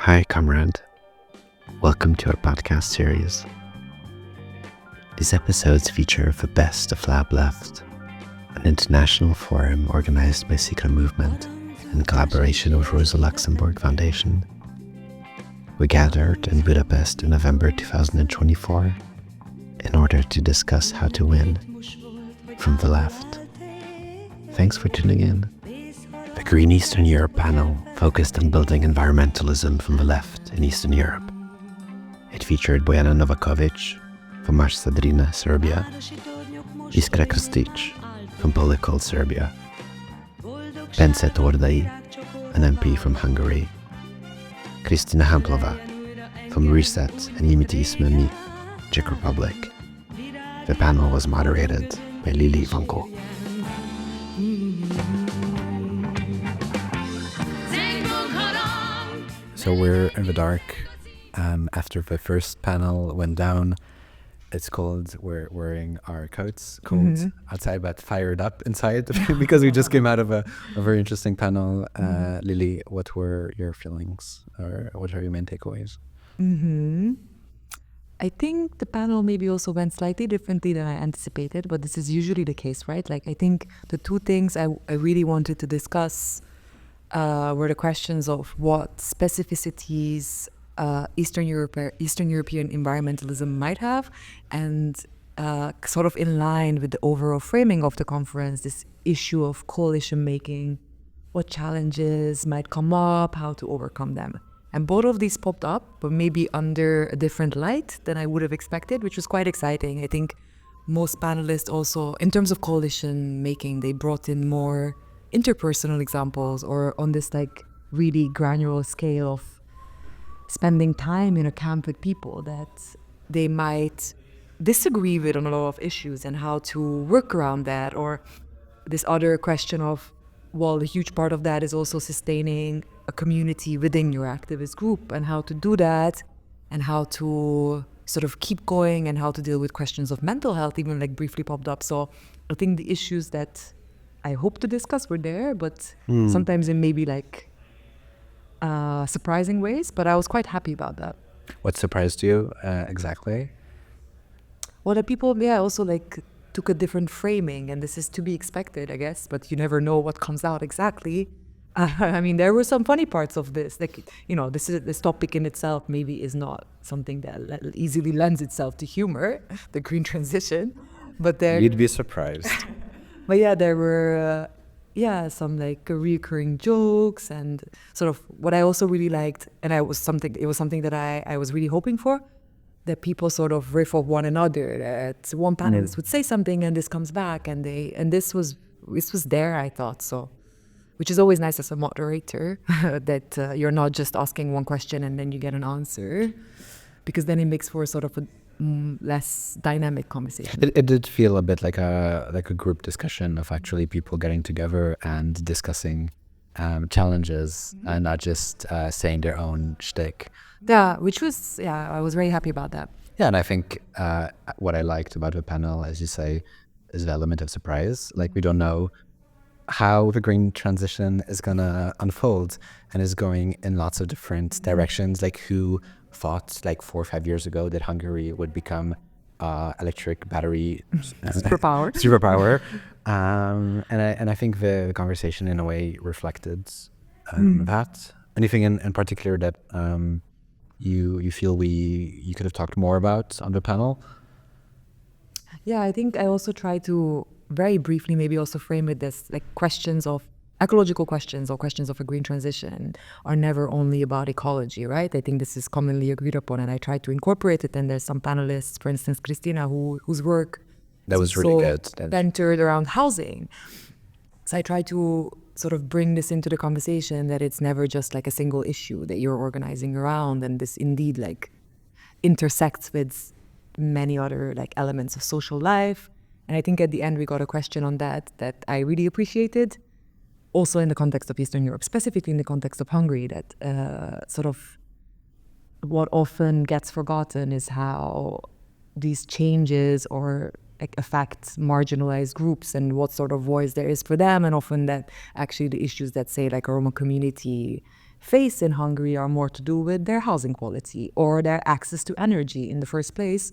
Hi, comrade. Welcome to our podcast series. These episodes feature the best of Lab-Left, an international forum organized by Szikra Movement in collaboration with Rosa Luxemburg Foundation. We gathered in Budapest in November 2024 in order to discuss how to win from the left. Thanks for tuning in. The Green Eastern Europe panel focused on building environmentalism from the left in Eastern Europe. It featured Bojana Novakovic from Masadrina, Serbia, Iskra Krstic from Political Serbia, Bence Tordai, an MP from Hungary, Kristina Hamplova from Reset and Limitisme Mi, Czech Republic. The panel was moderated by Lili Vanko. So we're in the dark after the first panel went down. It's cold. We're wearing our coats, cold outside but fired up inside because we just came out of a very interesting panel. Lily, what were your feelings or what are your main takeaways? I think the panel maybe also went slightly differently than I anticipated, but this is usually the case, right? Like, I think the two things I really wanted to discuss were the questions of what specificities Eastern European environmentalism might have, and sort of in line with the overall framing of the conference, this issue of coalition making, what challenges might come up, how to overcome them. And both of these popped up, but maybe under a different light than I would have expected, which was quite exciting. I think most panelists also, in terms of coalition making, they brought in more interpersonal examples or on this like really granular scale of spending time in a camp with people that they might disagree with on a lot of issues and how to work around that. Or this other question of, well, a huge part of that is also sustaining a community within your activist group and how to do that and how to sort of keep going and how to deal with questions of mental health, even like briefly popped up. So I think the issues that I hope to discuss were there, but sometimes in maybe like surprising ways, but I was quite happy about that. What surprised you exactly? Well, the people, also like took a different framing, and this is to be expected, I guess, but you never know what comes out exactly. I mean, there were some funny parts of this, like, this topic in itself maybe is not something that easily lends itself to humor, the green transition, but there... You'd be surprised. But yeah, there were some like recurring jokes and sort of what I also really liked, and it was something that I was really hoping for, that people sort of riff off one another. That one panelist would say something and this comes back, and this was there, I thought, so, which is always nice as a moderator that you're not just asking one question and then you get an answer, because then it makes for sort of a less dynamic conversation. It did feel a bit like a group discussion of actually people getting together and discussing challenges and not just saying their own shtick. Yeah, which was, I was very happy about that. Yeah, and I think what I liked about the panel, as you say, is the element of surprise. Like, we don't know how the green transition is going to unfold and is going in lots of different directions. Like, who thought like 4 or 5 years ago that Hungary would become electric battery superpower. And I think the conversation in a way reflected that. Anything in particular that you feel you could have talked more about on the panel? Yeah, I think I also try to very briefly maybe also frame it as like questions of ecological questions or questions of a green transition are never only about ecology, right? I think this is commonly agreed upon, and I try to incorporate it. And there's some panelists, for instance, Kristina, whose work that was really good, centered around housing. So I try to sort of bring this into the conversation, that it's never just like a single issue that you're organizing around, and this indeed like intersects with many other like elements of social life. And I think at the end we got a question on that I really appreciated. Also in the context of Eastern Europe, specifically in the context of Hungary, that sort of what often gets forgotten is how these changes or affect marginalized groups and what sort of voice there is for them, and often that actually the issues that say like a Roma community face in Hungary are more to do with their housing quality or their access to energy in the first place.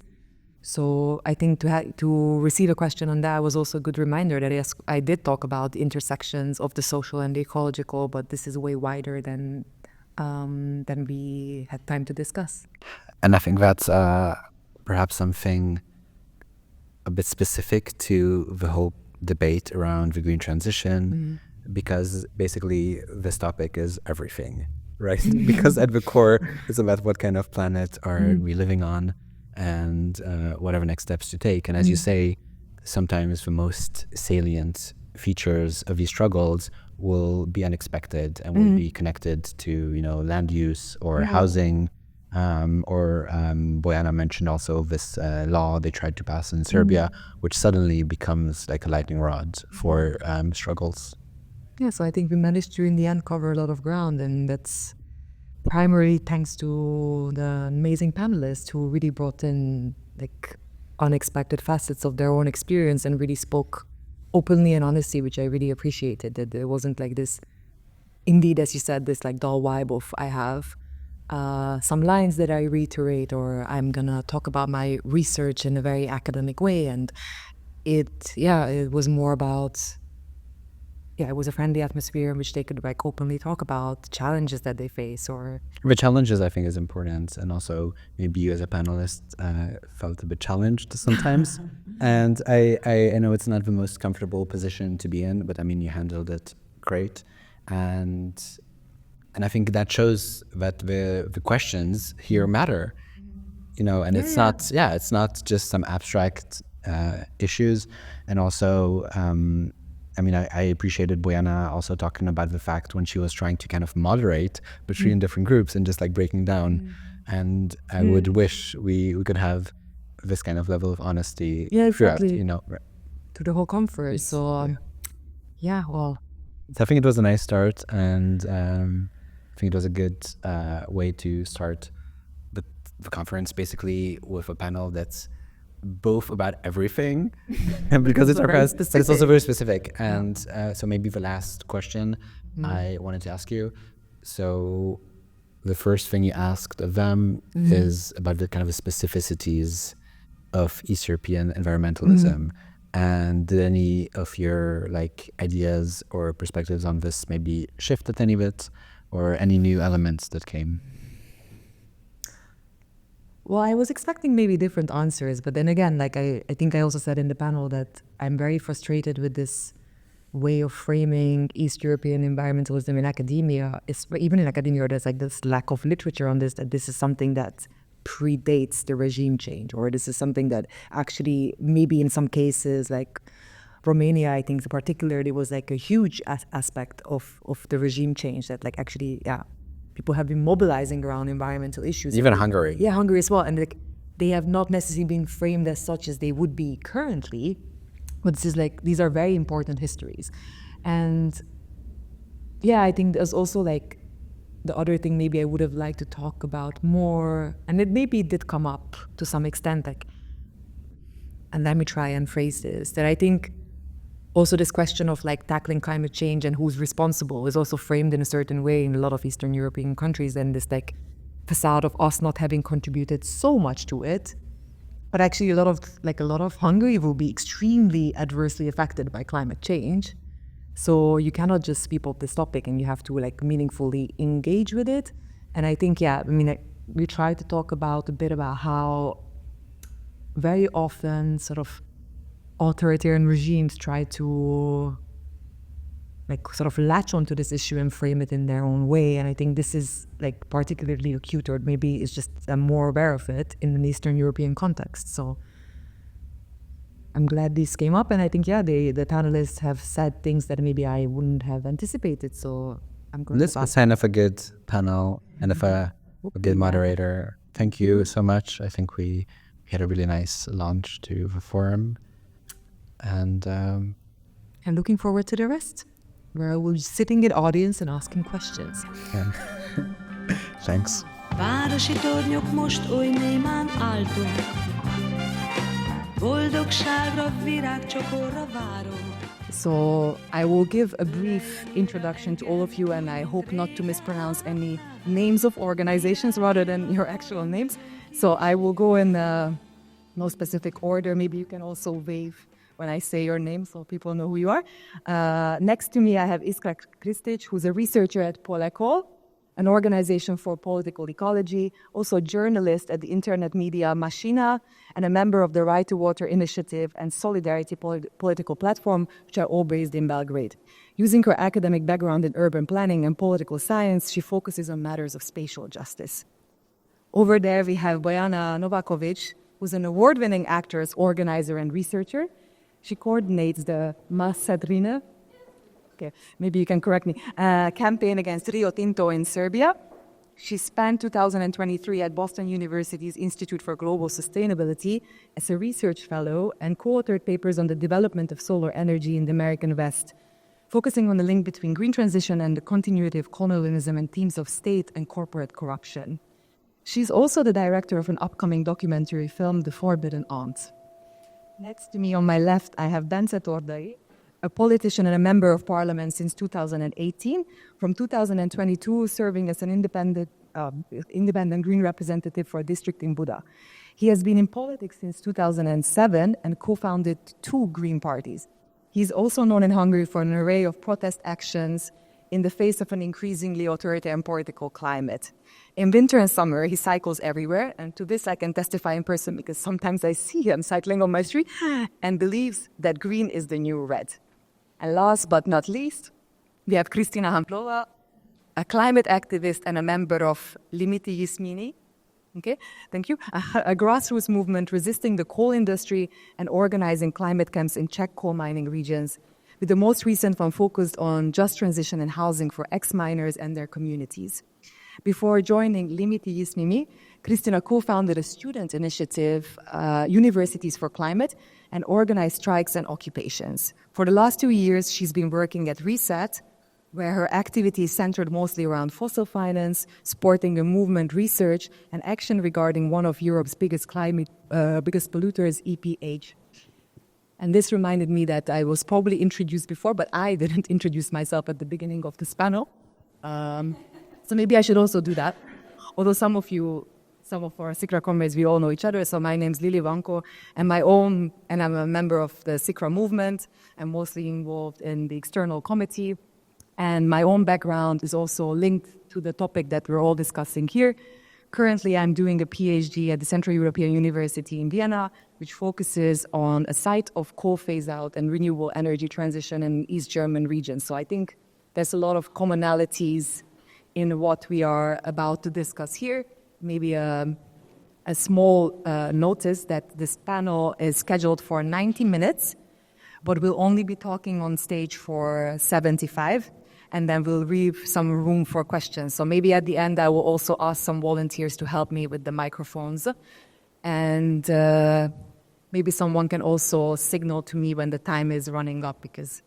So I think to receive a question on that was also a good reminder that yes, I did talk about the intersections of the social and the ecological, but this is way wider than we had time to discuss. And I think that's perhaps something a bit specific to the whole debate around the green transition, because basically this topic is everything, right? Because at the core, it's about what kind of planet are we living on and what are the next steps to take. And as you say, sometimes the most salient features of these struggles will be unexpected and will be connected to, land use or housing, or Bojana mentioned also this law they tried to pass in Serbia, which suddenly becomes like a lightning rod for struggles. Yeah, so I think we managed to in the end cover a lot of ground, and that's primarily thanks to the amazing panelists who really brought in like unexpected facets of their own experience and really spoke openly and honestly, which I really appreciated, that there wasn't like this, indeed, as you said, this like dull vibe of I have some lines that I reiterate, or I'm gonna talk about my research in a very academic way. And it was more about, it was a friendly atmosphere in which they could like openly talk about challenges that they face. Or the challenges, I think, is important, and also maybe you as a panelist felt a bit challenged sometimes. And I know it's not the most comfortable position to be in, but I mean, you handled it great, and I think that shows that the questions here matter, and it's not just some abstract issues. And also, I appreciated Bojana also talking about the fact when she was trying to kind of moderate between different groups and just like breaking down. And I would wish we could have this kind of level of honesty throughout, to the whole conference. So, well. So I think it was a nice start, and I think it was a good way to start the conference, basically with a panel that's both about everything, and because it's our class, but it's also very specific. And so maybe the last question I wanted to ask you. So the first thing you asked of them is about the kind of the specificities of East European environmentalism. And did any of your like ideas or perspectives on this maybe shift a tiny bit, or any new elements that came? Well, I was expecting maybe different answers, but then again, like I think I also said in the panel that I'm very frustrated with this way of framing East European environmentalism in academia. Even in academia, there's like this lack of literature on this, that this is something that predates the regime change, or this is something that actually maybe in some cases, like Romania, I think particularly was like a huge aspect of the regime change that like actually, people have been mobilizing around environmental issues. Even Hungary. Yeah, Hungary as well. And like, they have not necessarily been framed as such as they would be currently. But this is like, these are very important histories. And I think there's also like the other thing maybe I would have liked to talk about more, and it maybe did come up to some extent, like, and let me try and phrase this, that I think also this question of like tackling climate change and who's responsible is also framed in a certain way in a lot of Eastern European countries, and this like facade of us not having contributed so much to it. But actually a lot of Hungary will be extremely adversely affected by climate change. So you cannot just sweep up this topic, and you have to like meaningfully engage with it. And I think, we try to talk a bit about how very often sort of authoritarian regimes try to like sort of latch onto this issue and frame it in their own way. And I think this is like particularly acute, or maybe it's just I'm more aware of it in an Eastern European context. So I'm glad this came up, and I think the panelists have said things that maybe I wouldn't have anticipated. So I'm glad. This was kind of a good panel and of a good moderator. Thank you so much. I think we had a really nice launch to the forum, and looking forward to the rest, where I will be sitting in audience and asking questions. Yeah. Thanks. Városi tornyok most oly némán álltunk, boldogságra, virágcsokorra várunk. So I will give a brief introduction to all of you, and I hope not to mispronounce any names of organizations rather than your actual names. So I will go in no specific order. Maybe you can also wave when I say your name so people know who you are. Next to me, I have Szikra Kristic, who's a researcher at Polekol, an organization for political ecology, also a journalist at the internet media Machina, and a member of the Right to Water Initiative and Solidarity political platform, which are all based in Belgrade. Using her academic background in urban planning and political science, she focuses on matters of spatial justice. Over there, we have Bojana Novakovic, who's an award-winning actress, organizer, and researcher. She coordinates the Masedrine, okay, maybe you can correct me, campaign against Rio Tinto in Serbia. She spent 2023 at Boston University's Institute for Global Sustainability as a research fellow and co-authored papers on the development of solar energy in the American West, focusing on the link between green transition and the continuity of colonialism and themes of state and corporate corruption. She's also the director of an upcoming documentary film, The Forbidden Aunt. Next to me on my left, I have Bence Tordai, a politician and a member of parliament since 2018. From 2022, serving as an independent green representative for a district in Buda. He has been in politics since 2007 and co-founded 2 green parties. He's also known in Hungary for an array of protest actions in the face of an increasingly authoritarian political climate. In winter and summer, he cycles everywhere, and to this I can testify in person because sometimes I see him cycling on my street and believes that green is the new red. And last but not least, we have Kristina Hamplova, a climate activist and a member of Limiti Jismini, okay, thank you, a grassroots movement resisting the coal industry and organizing climate camps in Czech coal mining regions, with the most recent one focused on just transition and housing for ex-miners and their communities. Before joining Limiti Jismini, Kristina co-founded a student initiative, Universities for Climate, and organized strikes and occupations. For the last 2 years, she's been working at Reset, where her activities centered mostly around fossil finance, supporting the movement research, and action regarding one of Europe's biggest polluters, EPH. And this reminded me that I was probably introduced before, but I didn't introduce myself at the beginning of this panel. So maybe I should also do that. Although some of our Szikra comrades, we all know each other. So my name's Lili Vanko, and I'm a member of the Szikra Movement. I'm mostly involved in the external committee. And my own background is also linked to the topic that we're all discussing here. Currently, I'm doing a PhD at the Central European University in Vienna, which focuses on a site of coal phase-out and renewable energy transition in East German region. So I think there's a lot of commonalities in what we are about to discuss here. Maybe a small notice that this panel is scheduled for 90 minutes, but we'll only be talking on stage for 75. And then we'll leave some room for questions. So maybe at the end, I will also ask some volunteers to help me with the microphones. And maybe someone can also signal to me when the time is running up, because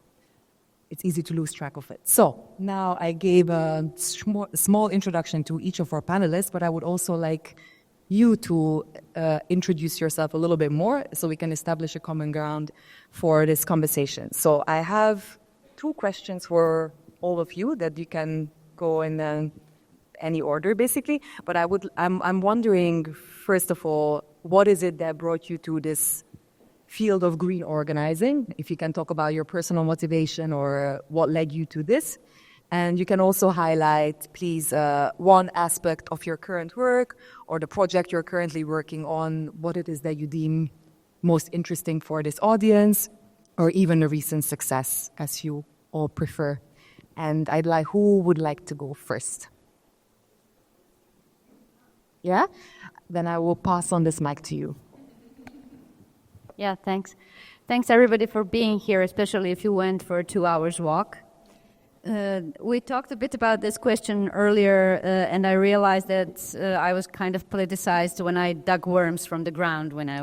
it's easy to lose track of it. So now I gave a small introduction to each of our panelists, but I would also like you to introduce yourself a little bit more so we can establish a common ground for this conversation. So I have 2 questions for all of you that you can go in any order, basically. But I'm wondering, first of all, what is it that brought you to this field of green organizing? If you can talk about your personal motivation or what led you to this. And you can also highlight, please, one aspect of your current work or the project you're currently working on, what it is that you deem most interesting for this audience, or even a recent success, as you all prefer. And who would like to go first? Yeah? Then I will pass on this mic to you. Yeah, thanks. Thanks everybody for being here, especially if you went for a 2 hours walk. We talked a bit about this question earlier, and I realized that I was kind of politicized when I dug worms from the ground when I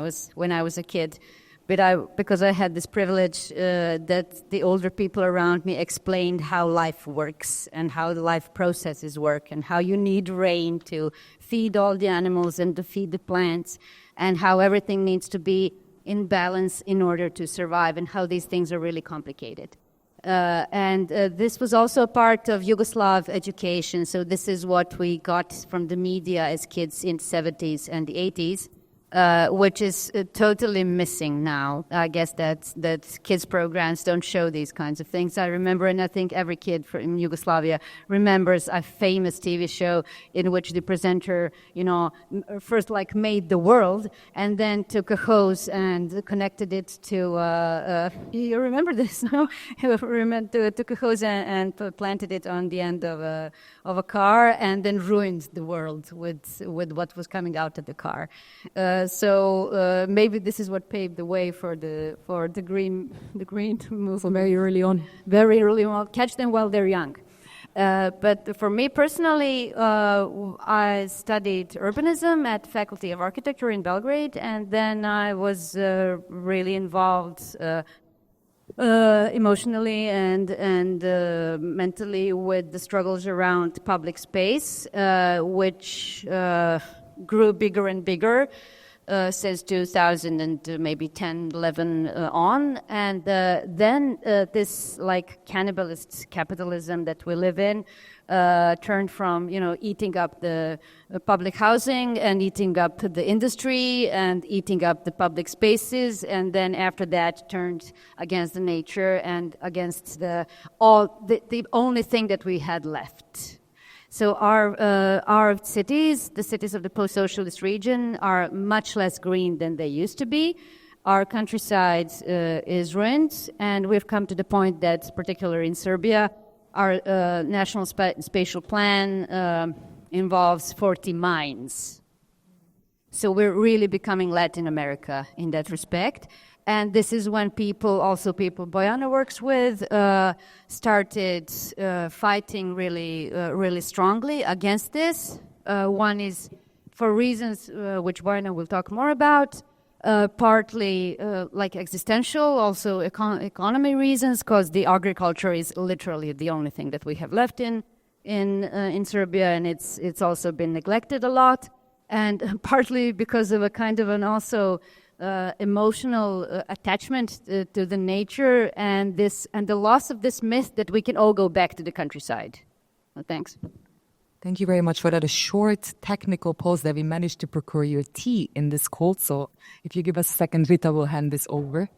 was a kid. But because I had this privilege that the older people around me explained how life works and how the life processes work and how you need rain to feed all the animals and to feed the plants and how everything needs to be in balance in order to survive, and how these things are really complicated. This was also a part of Yugoslav education, so this is what we got from the media as kids in the 70s and the 80s. Which is totally missing now. I guess that kids' programs don't show these kinds of things. I remember, and I think every kid from Yugoslavia remembers a famous TV show in which the presenter, first made the world and then took a hose and connected it to. You remember this? No, took a hose and planted it on the end of a car and then ruined the world with what was coming out of the car. So maybe this is what paved the way for the green movement. So very early on. Very early on. Catch them while they're young. But for me personally, I studied urbanism at Faculty of Architecture in Belgrade, and then I was really involved emotionally and mentally with the struggles around public space, which grew bigger and bigger since 2000 and maybe 10, 11 on. And then this cannibalist capitalism that we live in turned from, eating up the public housing and eating up the industry and eating up the public spaces, and then after that turned against the nature and against the only thing that we had left. So our cities, the cities of the post-socialist region, are much less green than they used to be. Our countryside is ruined, and we've come to the point that, particularly in Serbia, our national spatial plan involves 40 mines. So we're really becoming Latin America in that respect. And this is when people Bojana works with, started fighting really strongly against this. One is for reasons which Bojana will talk more about, partly existential, also economy reasons, because the agriculture is literally the only thing that we have left in Serbia, and it's also been neglected a lot, and partly because of a kind of an also emotional attachment to the nature and the loss of this myth that we can all go back to the countryside. Well, thanks. Thank you very much for that. A short technical pause that we managed to procure your tea in this cold. So if you give us a second, Rita will hand this over.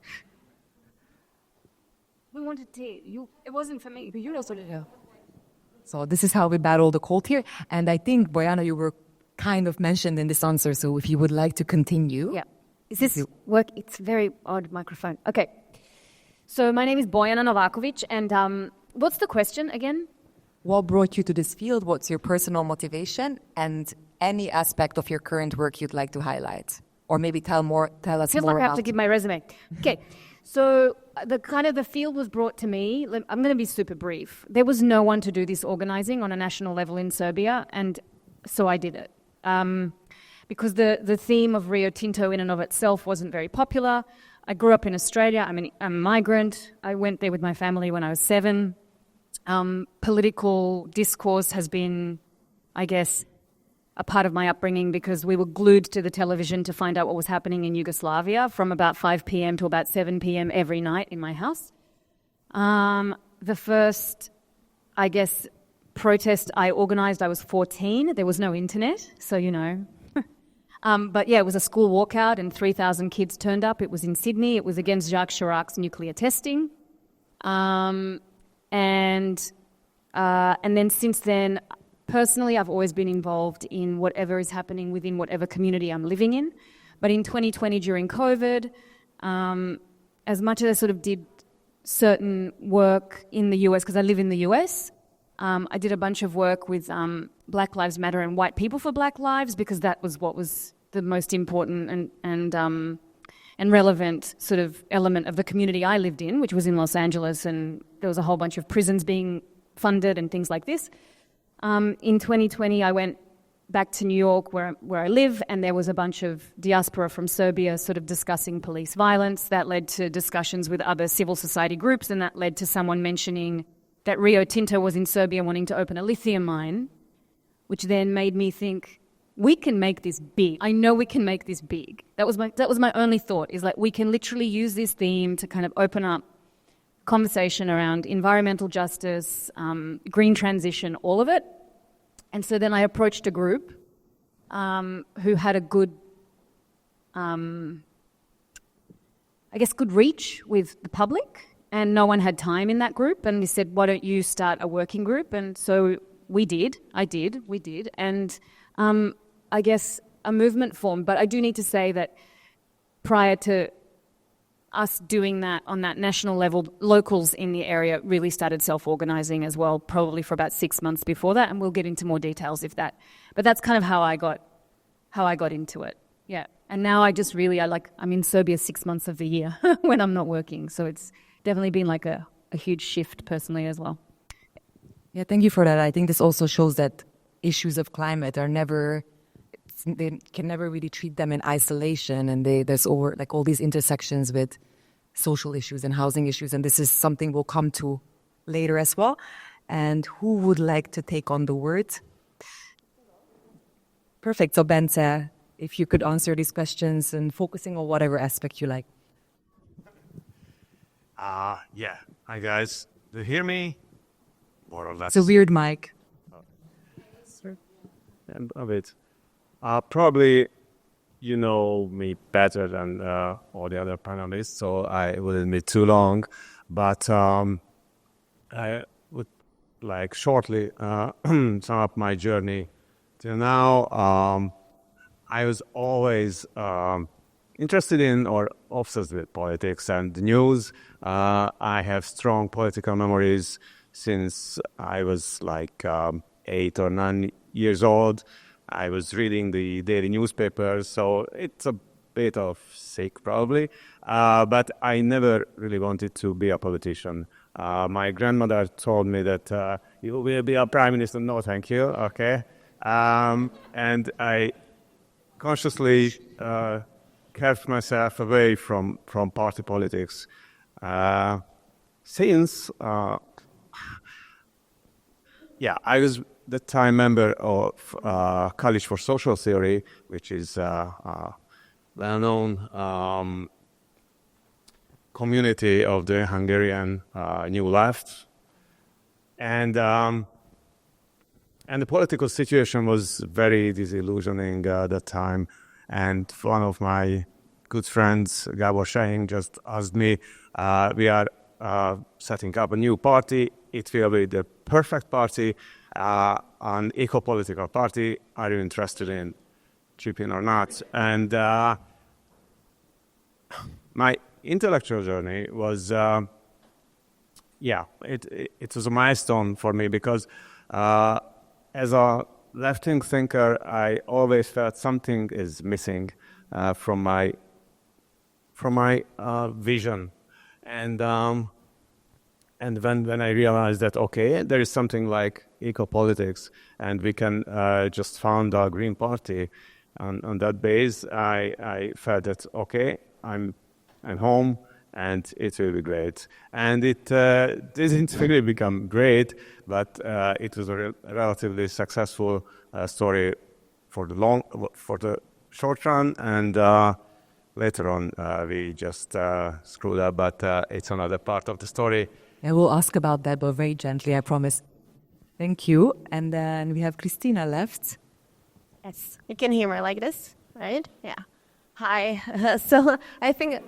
We wanted tea. It wasn't for me, but you also did. Yeah. So this is how we battle the cold here. And I think, Bojana, you were kind of mentioned in this answer. So if you would like to continue. Yeah. Is this work? It's a very odd microphone. Okay. So my name is Bojana Novakovic, and what's the question again? What brought you to this field? What's your personal motivation? And any aspect of your current work you'd like to highlight? Or maybe tell us more about. Feels like I have to give my resume. Okay. So the field was brought to me. I'm going to be super brief. There was no one to do this organizing on a national level in Serbia, and so I did it. Because the theme of Rio Tinto in and of itself wasn't very popular. I grew up in Australia. I'm a migrant. I went there with my family when I was 7. Political discourse has been, I guess, a part of my upbringing because we were glued to the television to find out what was happening in Yugoslavia from about 5 p.m. to about 7 p.m. every night in my house. The first, I guess, protest I organized, I was 14. There was no internet, so But yeah, it was a school walkout and 3,000 kids turned up. It was in Sydney. It was against Jacques Chirac's nuclear testing. And then since then, personally, I've always been involved in whatever is happening within whatever community I'm living in. But in 2020, during COVID, as much as I sort of did certain work in the US, because I live in the US, I did a bunch of work with Black Lives Matter and White People for Black Lives because that was what was the most important and relevant sort of element of the community I lived in, which was in Los Angeles, and there was a whole bunch of prisons being funded and things like this. In 2020, I went back to New York where I live, and there was a bunch of diaspora from Serbia sort of discussing police violence. That led to discussions with other civil society groups, and that led to someone mentioning that Rio Tinto was in Serbia wanting to open a lithium mine, which then made me think, we can make this big. I know we can make this big. That was my only thought, is like, we can literally use this theme to kind of open up conversation around environmental justice, green transition, all of it. And so then I approached a group who had a good, good reach with the public, and no one had time in that group, and they said, why don't you start a working group? And so we did, and I guess a movement formed. But I do need to say that prior to us doing that on that national level, locals in the area really started self-organising as well, probably for about 6 months before that, and we'll get into more details but that's kind of how I got into it. Yeah. And now I'm in Serbia 6 months of the year when I'm not working, so it's definitely been like a huge shift personally as well. Yeah, thank you for that. I think this also shows that issues of climate they can never really treat them in isolation, and there's all these intersections with social issues and housing issues, and this is something we'll come to later as well. And who would like to take on the word? Perfect. So Bence, if you could answer these questions and focusing on whatever aspect you like. Yeah. Hi guys. Do you hear me? More or less. It's a weird mic. A bit. Probably you know me better than all the other panelists, so I wouldn't be too long. But I would like shortly sum up my journey till now. I was always interested in or obsessed with politics and the news. I have strong political memories since I was like 8 or 9 years old. I was reading the daily newspapers, so it's a bit of sick probably. But I never really wanted to be a politician. My grandmother told me that you will be a prime minister. No, thank you. Okay. And I consciously kept myself away from party politics. Since, I was the time member of College for Social Theory, which is a well-known community of the Hungarian New Left. And the political situation was very disillusioning at that time. And one of my good friends, Gábor Sehing, just asked me, we are setting up a new party. It will be the perfect party, an eco-political party. Are you interested in chipping or not? And my intellectual journey was, it was a milestone for me because as a left-wing thinker, I always felt something is missing from my vision, and when I realized that there is something like eco-politics, and we can just found a Green Party on that base, I felt that I'm home, and it will be great. And it didn't really become great, but it was a relatively successful story for the short run, and later on we just screwed up, but it's another part of the story. Yeah, we'll ask about that, but very gently, I promise. Thank you. And then we have Christina left. Yes, you can hear me like this, right? Yeah. Hi. So I think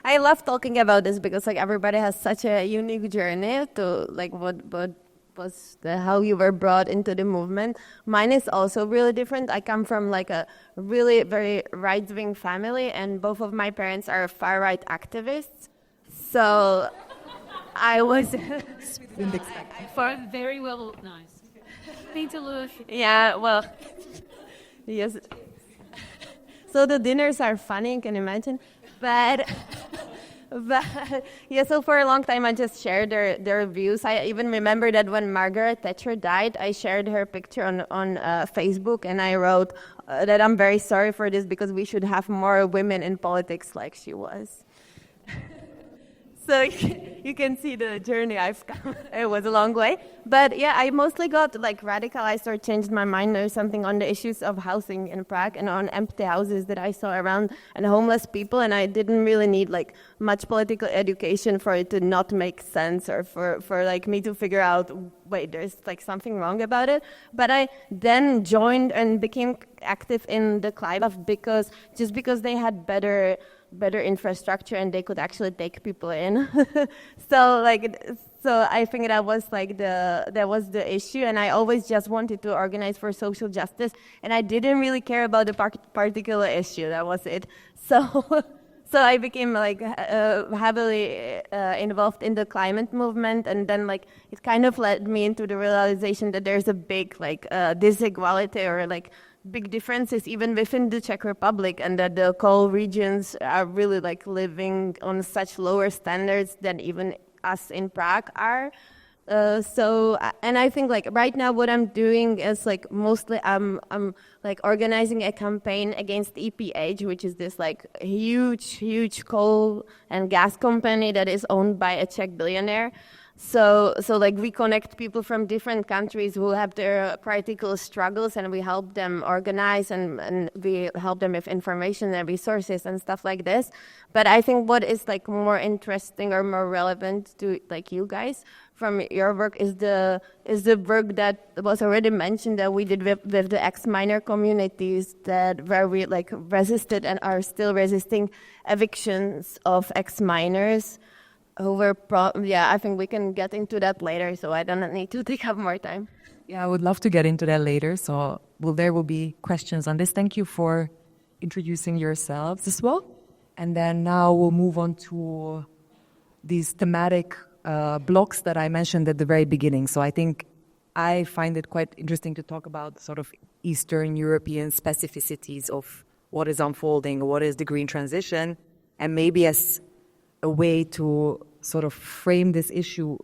I love talking about this because everybody has such a unique journey to what was how you were brought into the movement. Mine is also really different. I come from a really very right-wing family, and both of my parents are far-right activists. So I was for very well nice. Need to lose. Yeah, well, yes. So the dinners are funny, you can imagine, but yeah. So for a long time, I just shared their views. I even remember that when Margaret Thatcher died, I shared her picture on Facebook, and I wrote that I'm very sorry for this because we should have more women in politics like she was. So you can see the journey I've come. It was a long way. But yeah, I mostly got like radicalized or changed my mind or something on the issues of housing in Prague and on empty houses that I saw around and homeless people. And I didn't really need like much political education for it to not make sense or for like me to figure out, wait, there's like something wrong about it. But I then joined and became active in the climate because they had better infrastructure and they could actually take people in. So I think that was the issue, and I always just wanted to organize for social justice, and I didn't really care about the particular issue. That was it. So I became like heavily involved in the climate movement, and then like it kind of led me into the realization that there's a big like disequality or like big differences even within the Czech Republic, and that the coal regions are really like living on such lower standards than even us in Prague are. And I think like right now what I'm doing is like mostly I'm like organizing a campaign against EPH, which is this like huge coal and gas company that is owned by a Czech billionaire. So like we connect people from different countries who have their critical struggles, and we help them organize and we help them with information and resources and stuff like this. But I think what is like more interesting or more relevant to like you guys from your work is the work that was already mentioned that we did with the ex-miner communities where we like resisted and are still resisting evictions of ex-miners. I think we can get into that later, so I don't need to take up more time. Yeah, I would love to get into that later. So there will be questions on this. Thank you for introducing yourselves as well. And then now we'll move on to these thematic blocks that I mentioned at the very beginning. So I think I find it quite interesting to talk about sort of Eastern European specificities of what is unfolding, what is the green transition, and maybe as a way to sort of frame this issue,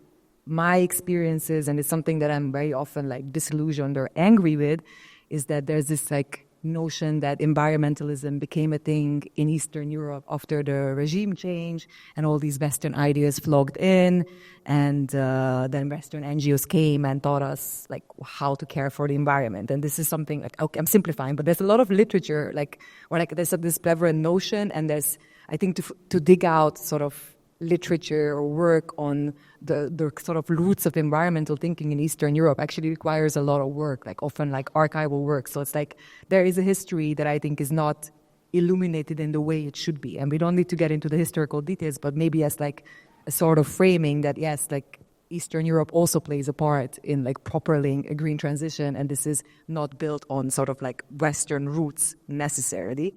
my experiences, and it's something that I'm very often like disillusioned or angry with, is that there's this like notion that environmentalism became a thing in Eastern Europe after the regime change, and all these Western ideas flogged in, and then Western NGOs came and taught us like how to care for the environment. And this is something like, okay, I'm simplifying, but there's a lot of literature there's this prevalent notion, and there's, I think, to dig out sort of literature or work on the sort of roots of environmental thinking in Eastern Europe actually requires a lot of work, like often like archival work. So it's like there is a history that I think is not illuminated in the way it should be. And we don't need to get into the historical details, but maybe as like a sort of framing that, yes, like Eastern Europe also plays a part in like propelling a green transition, and this is not built on sort of like Western roots necessarily.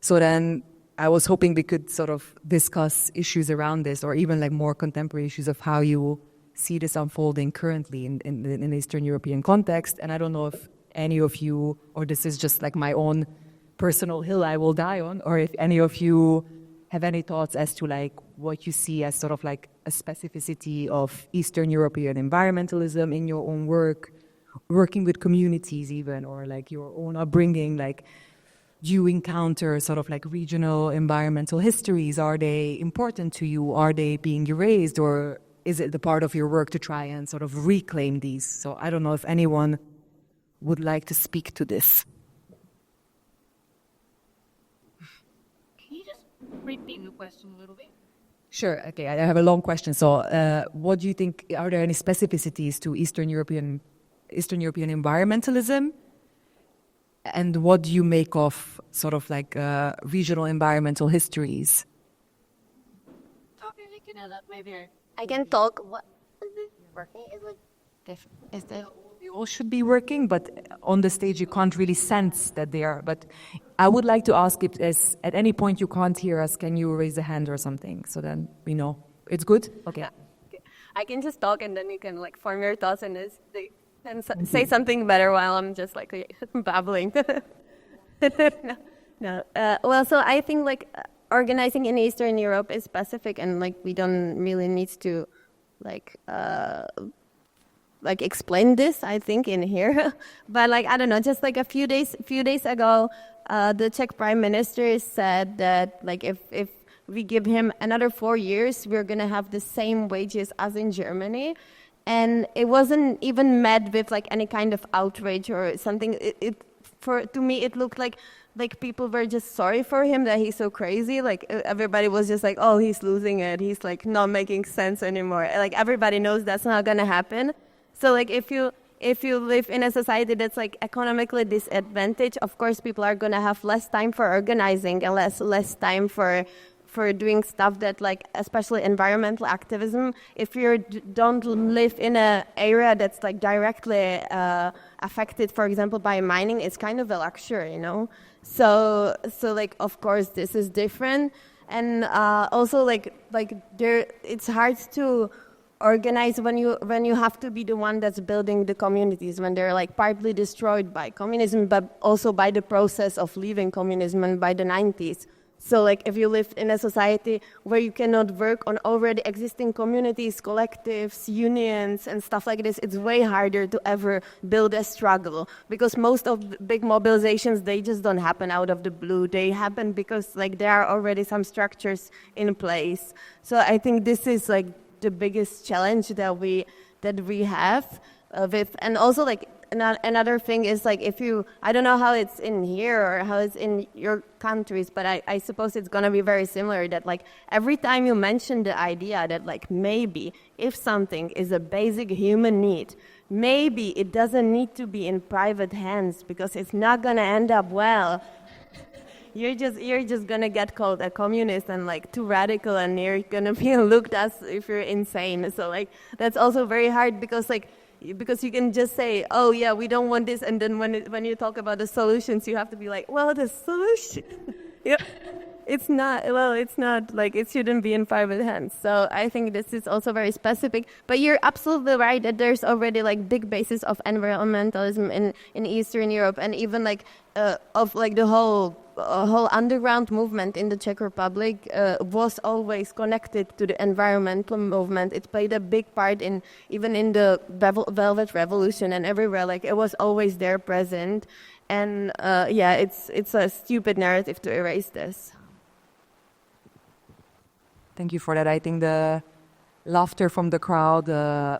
So then I was hoping we could sort of discuss issues around this, or even like more contemporary issues of how you see this unfolding currently in Eastern European context. And I don't know if any of you, or this is just like my own personal hill I will die on, or if any of you have any thoughts as to like what you see as sort of like a specificity of Eastern European environmentalism in your own work, working with communities even, or like your own upbringing, like do you encounter sort of like regional environmental histories? Are they important to you? Are they being erased? Or is it the part of your work to try and sort of reclaim these? So I don't know if anyone would like to speak to this. Can you just repeat the question a little bit? Sure. Okay, I have a long question. So what do you think, are there any specificities to Eastern European environmentalism? And what do you make of sort of like regional environmental histories? Okay, we can add that maybe. I can talk. What is it working? Is it different? Is the You all should be working, but on the stage you can't really sense that they are. But I would like to ask if there's, at any point you can't hear us, can you raise a hand or something? So then we know. It's good? Okay. Yeah. Okay. I can just talk, and then you can like form your thoughts and say something better while I'm just like babbling. No. Well, so I think like organizing in Eastern Europe is specific, and like we don't really need to like explain this, I think, in here. But like I don't know, just like a few days ago, the Czech Prime Minister said that like if we give him another 4 years, we're going to have the same wages as in Germany. And it wasn't even met with like any kind of outrage or something. To me, it looked like people were just sorry for him that he's so crazy. Like everybody was just like, oh, he's losing it. He's like not making sense anymore. Like everybody knows that's not going to happen. So like if you live in a society that's like economically disadvantaged, of course people are going to have less time for organizing and less time for doing stuff that, like, especially environmental activism. If you don't live in an area that's like directly affected, for example, by mining, it's kind of a luxury, you know. So like, of course, this is different, and also like there, it's hard to organize when you have to be the one that's building the communities, when they're like partly destroyed by communism, but also by the process of leaving communism and by the 90s. So like if you live in a society where you cannot work on already existing communities, collectives, unions and stuff like this, it's way harder to ever build a struggle, because most of the big mobilizations, they just don't happen out of the blue. They happen because like there are already some structures in place. So I think this is like the biggest challenge that we have with, and also like another thing is like I don't know how it's in here or how it's in your countries, but I suppose it's going to be very similar, that like every time you mention the idea that like maybe if something is a basic human need, maybe it doesn't need to be in private hands because it's not going to end up well. You're just going to get called a communist and like too radical, and you're going to be looked as if you're insane. So like that's also very hard because you can just say, oh yeah, we don't want this, and then when you talk about the solutions, you have to be like, well, the solution, it's not like it shouldn't be in private hands. So I think this is also very specific. But you're absolutely right that there's already like big basis of environmentalism in Eastern Europe, and even like of like the whole underground movement in the Czech Republic was always connected to the environmental movement. It played a big part even in the Velvet Revolution and everywhere. Like it was always there present, and it's a stupid narrative to erase this. Thank you for that. I think the laughter from the crowd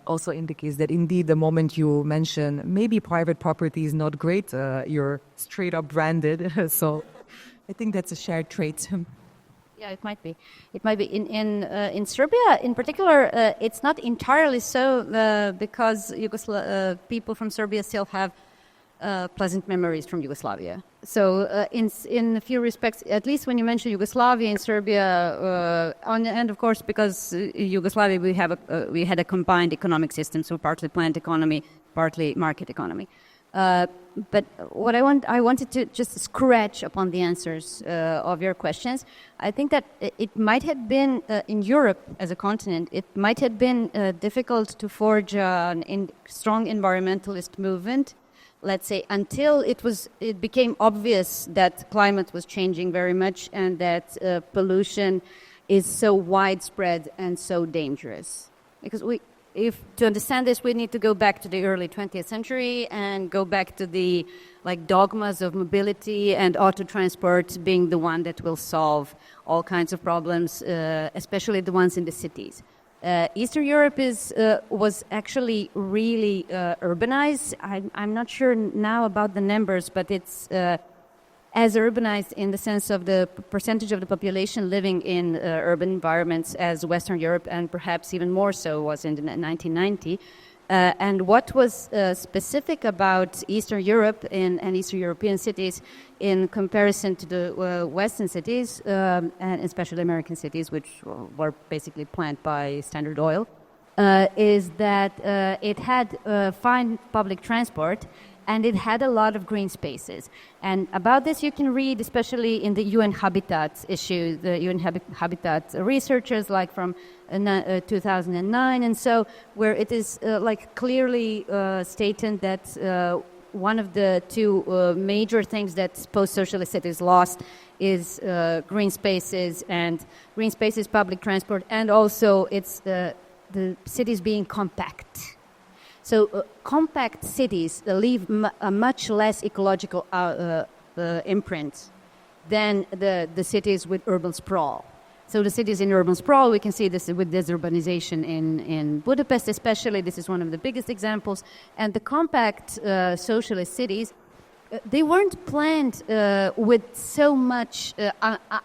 also indicates that indeed the moment you mention maybe private property is not great, you're straight up branded. So I think that's a shared trait. Yeah, it might be. It might be in Serbia, in particular. It's not entirely so because people from Serbia still have pleasant memories from Yugoslavia. So in a few respects, at least when you mention Yugoslavia in Serbia, and of course because Yugoslavia we had a combined economic system, so partly planned economy, partly market economy. But what I wanted to just scratch upon the answers of your questions. I think that it might have been in Europe as a continent, it might have been difficult to forge a strong environmentalist movement, let's say, until it became obvious that climate was changing very much and that pollution is so widespread and so dangerous. Because to understand this, we need to go back to the early 20th century and go back to the dogmas of mobility and auto transport being the one that will solve all kinds of problems, especially the ones in the cities. Eastern Europe was actually really urbanized. I'm not sure now about the numbers, but it's as urbanized in the sense of the percentage of the population living in urban environments as Western Europe, and perhaps even more so was in 1990. And what was specific about Eastern Europe and Eastern European cities in comparison to the Western cities, and especially American cities, which were basically planned by Standard Oil, is that it had fine public transport and it had a lot of green spaces. And about this you can read especially in the UN Habitat issue, the UN Habitat researchers from 2009, and so where it is clearly stated that one of the two major things that post-socialist cities lost is green spaces, and green spaces, public transport, and also it's the cities being compact. So compact cities leave a much less ecological imprint than the cities with urban sprawl. So the cities in urban sprawl, we can see this with disurbanization in Budapest especially. This is one of the biggest examples. And the compact socialist cities, they weren't planned with so much,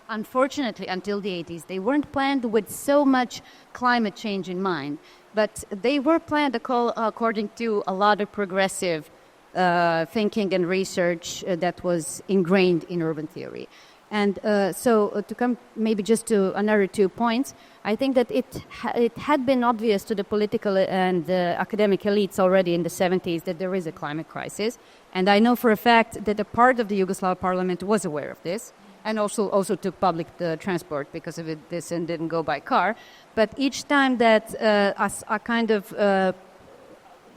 unfortunately, until the 80s. They weren't planned with so much climate change in mind. But they were planned according to a lot of progressive thinking and research that was ingrained in urban theory. And so to come maybe just to another 2 points, I think that it had been obvious to the political and academic elites already in the 70s that there is a climate crisis. And I know for a fact that a part of the Yugoslav parliament was aware of this and also took public transport because of this and didn't go by car. But each time that a kind of the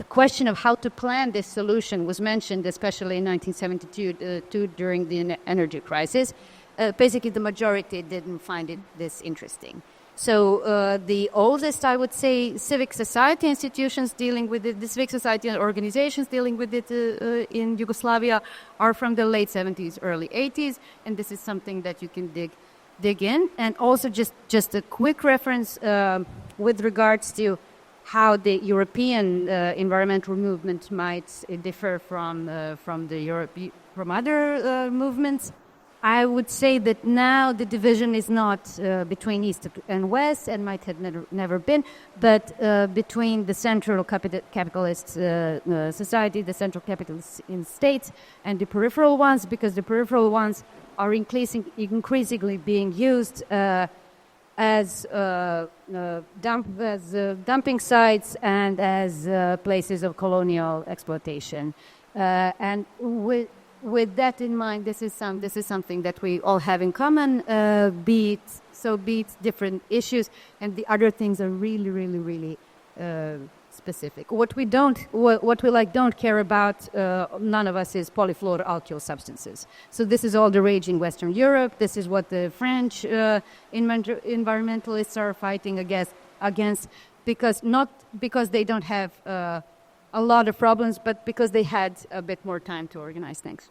question of how to plan this solution was mentioned, especially in 1972 during the energy crisis, basically the majority didn't find this interesting. So the oldest, I would say, civic society institutions dealing with it, the civic society organizations dealing with it in Yugoslavia are from the late 70s, early 80s, and this is something that you can dig in. And also just a quick reference with regards to how the European environmental movement might differ from other movements. I would say that now the division is not between East and West, and might have never been, but between the central capitalist society, the central capitalist in states, and the peripheral ones, because the peripheral ones are increasingly being used as dumping sites and as places of colonial exploitation. And with that in mind, this is something that we all have in common, be it different issues, and the other things are really, really, really specific. What we don't care about, none of us, is polyfluoroalkyl substances. So this is all the rage in Western Europe. This is what the French environmentalists are fighting against, because they don't have a lot of problems, but because they had a bit more time to organize things.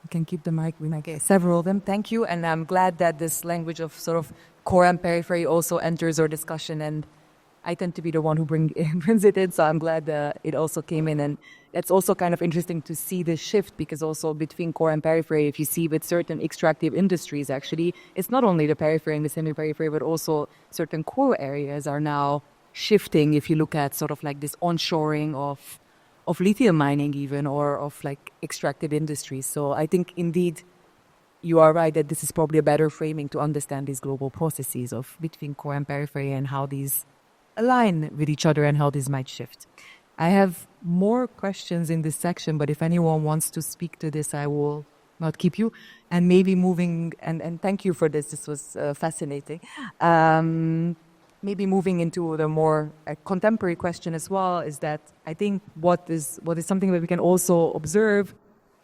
You can keep the mic. We might get several of them. Thank you. And I'm glad that this language of sort of core and periphery also enters our discussion. And I tend to be the one who brings it in. So I'm glad it also came in. And it's also kind of interesting to see this shift, because also between core and periphery, if you see with certain extractive industries, actually, it's not only the periphery and the semi-periphery, but also certain core areas are now shifting. If you look at sort of like this onshoring of lithium mining even, or of like extractive industries. So I think indeed you are right that this is probably a better framing to understand these global processes of between core and periphery and how these align with each other and how this might shift. I have more questions in this section, but if anyone wants to speak to this, I will not keep you. And maybe moving, and thank you for this was fascinating. Maybe moving into the more contemporary question as well, is that I think what is something that we can also observe,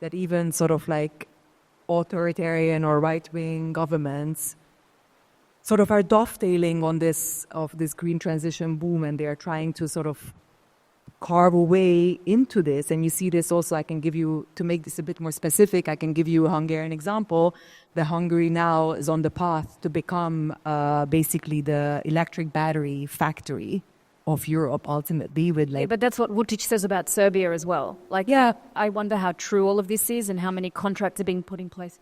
that even sort of like authoritarian or right-wing governments sort of are dovetailing on this green transition boom, and they are trying to sort of carve a way into this. And you see this also, I can give you, to make this a bit more specific, I can give you a Hungarian example. The Hungary now is on the path to become basically the electric battery factory of Europe ultimately. But that's what Vučić says about Serbia as well. Like, yeah, I wonder how true all of this is and how many contracts are being put in place.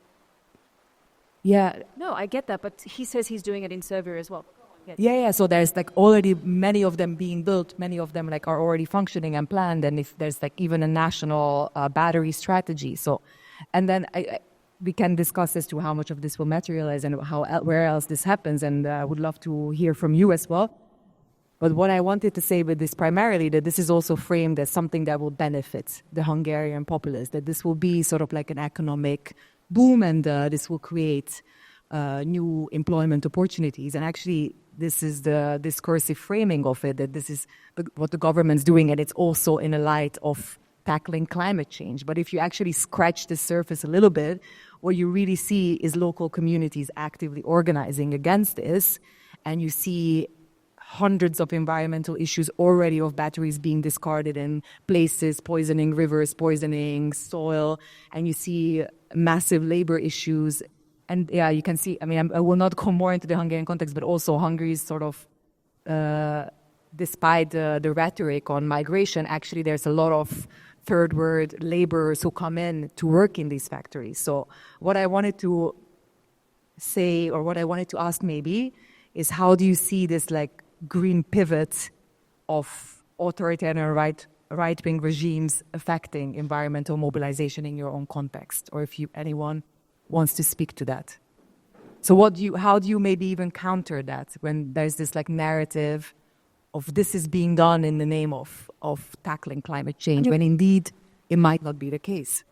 Yeah. No, I get that, but he says he's doing it in Serbia as well. Yes. Yeah. So there's like already many of them being built. Many of them like are already functioning and planned. And if there's like even a national battery strategy. So, and then we can discuss as to how much of this will materialize and where else this happens. And I would love to hear from you as well. But what I wanted to say with this primarily, that this is also framed as something that will benefit the Hungarian populace, that this will be sort of like an economic boom, and this will create new employment opportunities. And actually, this is the discursive framing of it, that this is what the government's doing, and it's also in a light of tackling climate change. But if you actually scratch the surface a little bit, what you really see is local communities actively organizing against this, and you see hundreds of environmental issues already of batteries being discarded in places, poisoning rivers, poisoning soil, and you see massive labor issues And yeah, you can see, I mean, I will not go more into the Hungarian context, but also Hungary's sort of, despite the rhetoric on migration, actually there's a lot of third world laborers who come in to work in these factories. So what I wanted to say, or what I wanted to ask maybe, is how do you see this like green pivot of authoritarian right-wing regimes affecting environmental mobilization in your own context, or if anyone wants to speak to that. So how do you maybe even counter that when there's this like narrative of this is being done in the name of tackling climate change, when indeed it might not be the case?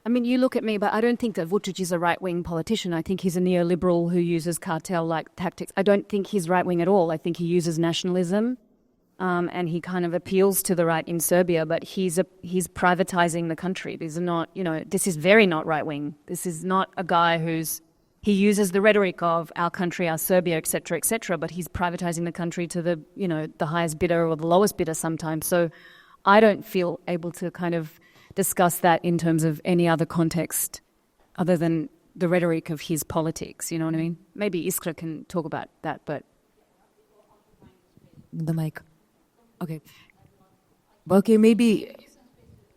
I mean, you look at me, but I don't think that Vučić is a right-wing politician. I think he's a neoliberal who uses cartel-like tactics. I don't think he's right-wing at all. I think he uses nationalism, and he kind of appeals to the right in Serbia, but he's privatizing the country. These are not, this is very not right-wing. This is not a guy he uses the rhetoric of our country, our Serbia, et cetera, but he's privatizing the country to the, the highest bidder or the lowest bidder sometimes. So I don't feel able to kind of discuss that in terms of any other context other than the rhetoric of his politics, you know what I mean? Maybe Szikra can talk about that, but... The mic. Okay. Okay, maybe...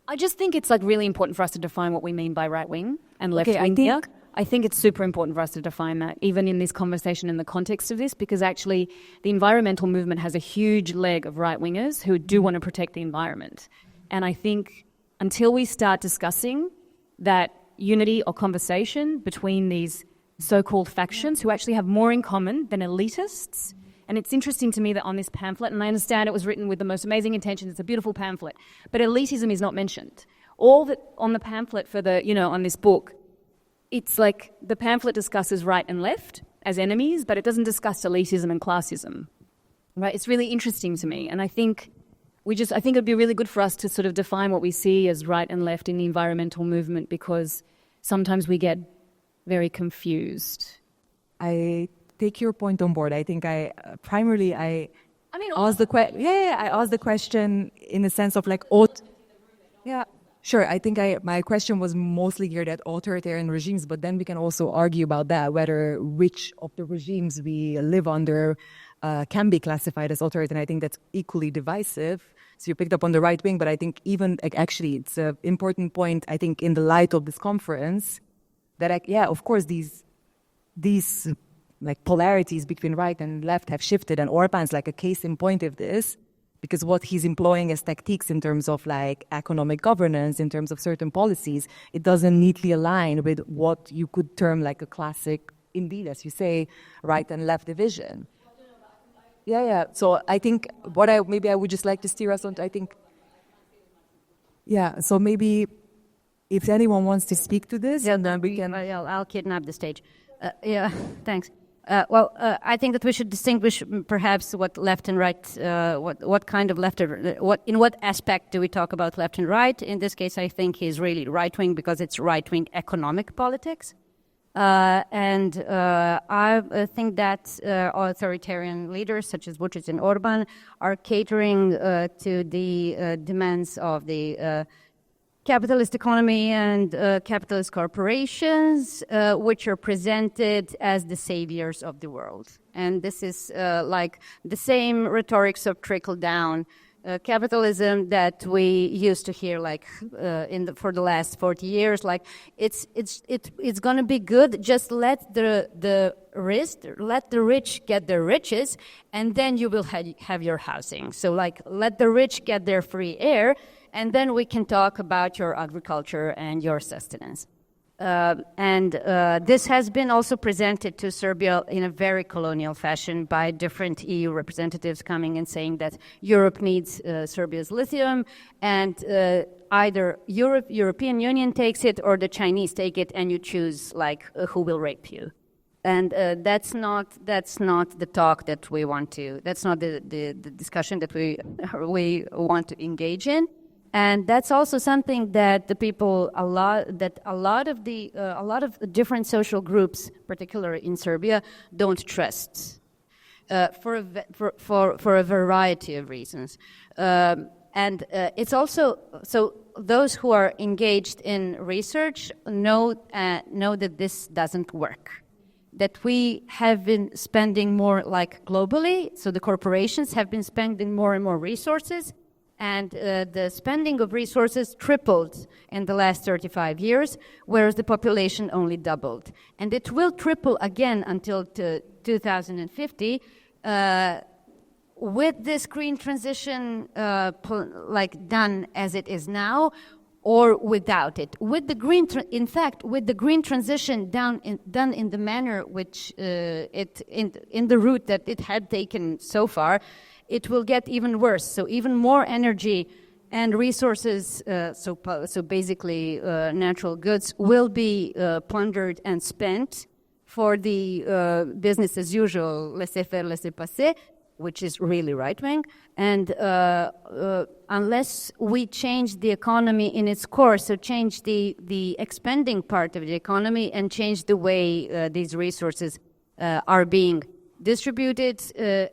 I just think it's like really important for us to define what we mean by right-wing and left-wing. I think it's super important for us to define that, even in this conversation in the context of this, because actually the environmental movement has a huge leg of right-wingers who do want to protect the environment. And I think until we start discussing that unity or conversation between these so-called factions who actually have more in common than elitists, and it's interesting to me that on this pamphlet, and I understand it was written with the most amazing intentions, it's a beautiful pamphlet, but elitism is not mentioned. All that on the pamphlet for the, on this book, it's like the pamphlet discusses right and left as enemies, but it doesn't discuss elitism and classism, right? It's really interesting to me, and I think it'd be really good for us to sort of define what we see as right and left in the environmental movement, because sometimes we get very confused. I take your point on board. I think I asked the question in the sense of like, yeah. Sure, I think my question was mostly geared at authoritarian regimes, but then we can also argue about that, whether which of the regimes we live under can be classified as authoritarian. I think that's equally divisive. So you picked up on the right wing, but I think even actually it's an important point, I think, in the light of this conference, that of course these like polarities between right and left have shifted, and Orbán's like a case in point of this. Because what he's employing as tactics in terms of like economic governance, in terms of certain policies, it doesn't neatly align with what you could term like a classic, indeed, as you say, right and left division. Yeah. So I think I would just like to steer us on to, I think, yeah. So maybe if anyone wants to speak to this, then we can. I'll kidnap the stage. Thanks. I think that we should distinguish perhaps what left and right, what kind of left, in what aspect do we talk about left and right? In this case, I think he's really right-wing because it's right-wing economic politics. I think that authoritarian leaders such as Vučić and Orbán are catering to the demands of the capitalist economy and capitalist corporations, which are presented as the saviors of the world. And this is like the same rhetorics of trickle-down capitalism that we used to hear, like for the last 40 years. Like it's going to be good. Just let the rich get their riches, and then you will have your housing. So like let the rich get their free air, and then we can talk about your agriculture and your sustenance. This has been also presented to Serbia in a very colonial fashion by different EU representatives coming and saying that Europe needs Serbia's lithium, and either European Union takes it or the Chinese take it, and you choose like who will rape you. And that's not the talk that we want to. That's not the discussion that we want to engage in. And that's also something that a lot of different social groups, particularly in Serbia, don't trust for a variety of reasons. It's also so those who are engaged in research know that this doesn't work. that we have been spending more like globally. So the corporations have been spending more and more resources, and the spending of resources tripled in the last 35 years, whereas the population only doubled. And it will triple again until 2050. With this green transition done as it is now, or without it. With the green, with the green transition done in the manner which in the route that it had taken so far, it will get even worse. So even more energy and resources, so basically natural goods, will be plundered and spent for the business as usual, laissez-faire, laissez-passer, which is really right-wing, and unless we change the economy in its course, so change the expending part of the economy and change the way these resources are being distributed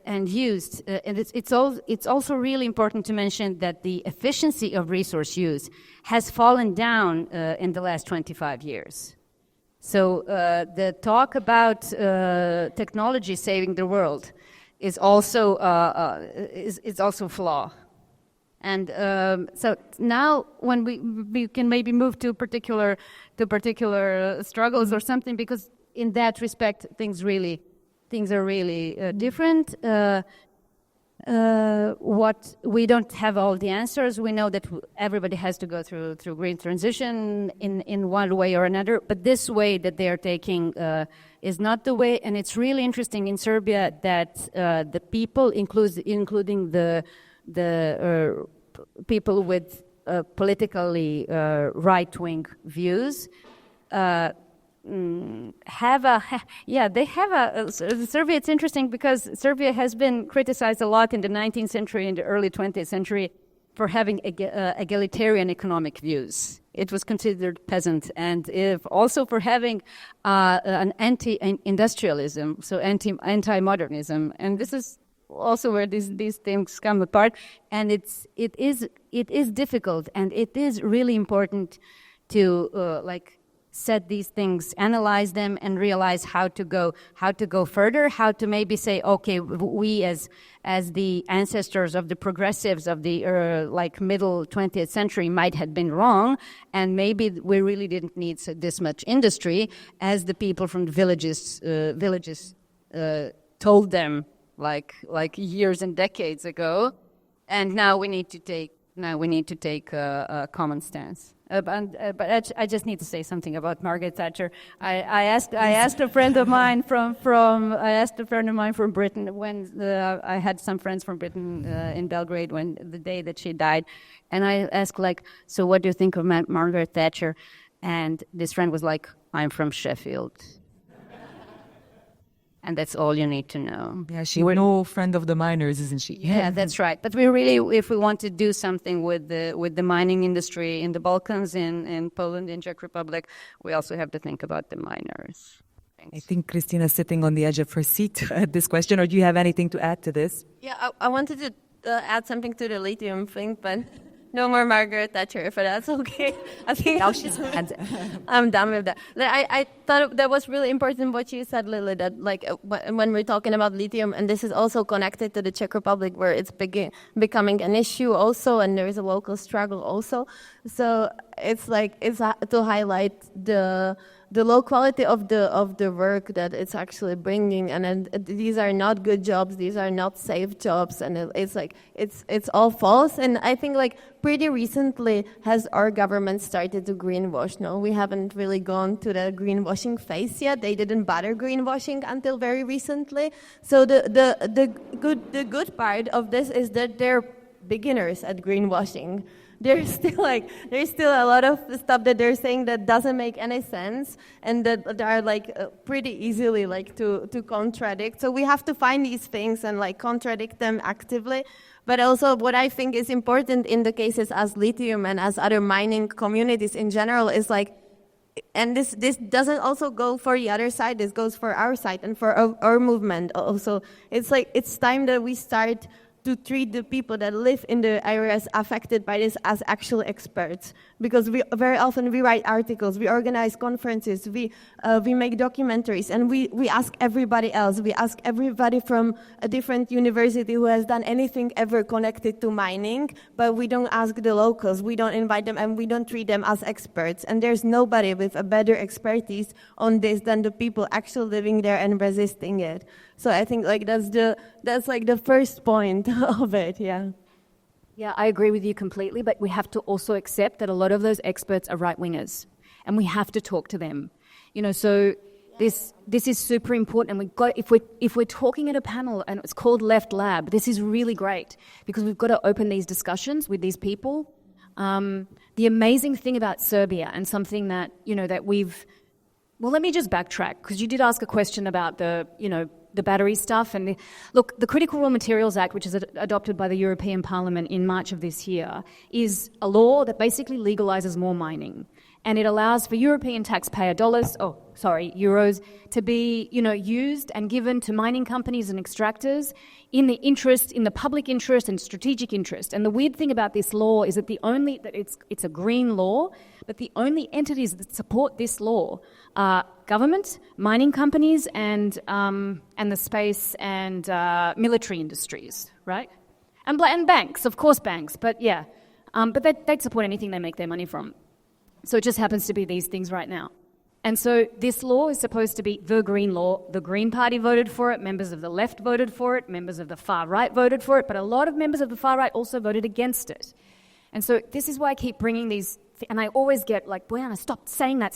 and used. And it's also really important to mention that the efficiency of resource use has fallen down in the last 25 years. So the talk about technology saving the world is also flaw, and so now when we can maybe move to particular struggles or something, because in that respect things are really different. What we don't have all the answers. We know that everybody has to go through green transition in one way or another, but this way that they are taking is not the way. And it's really interesting in Serbia that the people, including the people with politically right-wing views, Serbia. It's interesting because Serbia has been criticized a lot in the 19th century and the early 20th century for having egalitarian economic views. It was considered peasant, and also for having an anti-industrialism, so anti-modernism, and this is also where these things come apart. And it is difficult, and it is really important to set these things, analyze them, and realize how to go further, how to maybe say, okay, we as the ancestors of the progressives of the middle 20th century might have been wrong, and maybe we really didn't need this much industry as the people from the villages told them like years and decades ago, and now we need to take a common stance. But I just need to say something about Margaret Thatcher. I asked a friend of mine from Britain when I had some friends from Britain in Belgrade when the day that she died, and I asked so what do you think of Margaret Thatcher? And this friend was like, I'm from Sheffield. And that's all you need to know. Yeah, she's no friend of the miners, isn't she? Yeah, that's right. But we really, if we want to do something with the mining industry in the Balkans, in Poland, in Czech Republic, we also have to think about the miners. Thanks. I think Christina's sitting on the edge of her seat at this question. Or do you have anything to add to this? Yeah, I wanted to add something to the lithium thing, but no more Margaret Thatcher, if that's okay. I think I'm done with that. I thought that was really important what you said, Lily, that when we're talking about lithium, and this is also connected to the Czech Republic, where it's becoming an issue also, and there is a local struggle also. So it's to highlight the low quality of the work that it's actually bringing, and these are not good jobs, these are not safe jobs, and it's all false. And I think pretty recently has our government started to greenwash. No, we haven't really gone to the greenwashing phase yet. They didn't bother greenwashing until very recently. So the good part of this is that they're beginners at greenwashing. There's still a lot of stuff that they're saying that doesn't make any sense, and that are pretty easily to contradict. So we have to find these things and contradict them actively. But also what I think is important in the cases as lithium and as other mining communities in general is and this doesn't also go for the other side, this goes for our side and for our movement also. It's time that we start to treat the people that live in the areas affected by this as actual experts, because we very often we write articles, we organize conferences, we make documentaries, and we ask everybody else. We ask everybody from a different university who has done anything ever connected to mining, but we don't ask the locals, we don't invite them, and we don't treat them as experts. And there's nobody with a better expertise on this than the people actually living there and resisting it. So I think like that's like the first point of it, yeah. Yeah, I agree with you completely, but we have to also accept that a lot of those experts are right-wingers, and we have to talk to them. You know, so this is super important, and if we're talking at a panel and it's called Left Lab, this is really great because we've got to open these discussions with these people. The amazing thing about Serbia, and something that let me just backtrack, because you did ask a question about the battery stuff. And look, the Critical Raw Materials Act, which is adopted by the European Parliament in March of this year, is a law that basically legalizes more mining. And it allows for European taxpayer euros, to be, used and given to mining companies and extractors in the public interest and strategic interest. And the weird thing about this law is that it's a green law, but the only entities that support this law are government, mining companies, and the space and military industries, right? And banks, of course, banks, but yeah, but they'd support anything they make their money from. So it just happens to be these things right now. And so this law is supposed to be the green law. The Green Party voted for it, members of the left voted for it, members of the far right voted for it, but a lot of members of the far right also voted against it. And so this is why I keep bringing these, and I always get like, Bojana, stop saying that.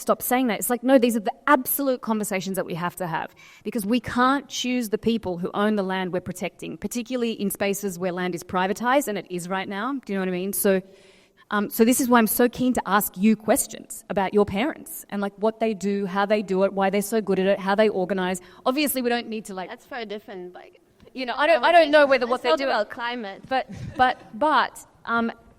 It's like, no, these are the absolute conversations that we have to have, because we can't choose the people who own the land we're protecting, particularly in spaces where land is privatized, and it is right now. Do you know what I mean? So this is why I'm so keen to ask you questions about your parents and like what they do, how they do it, why they're so good at it, how they organize. Obviously, we don't need to like. That's very different. Like, I don't know whether what they do about climate,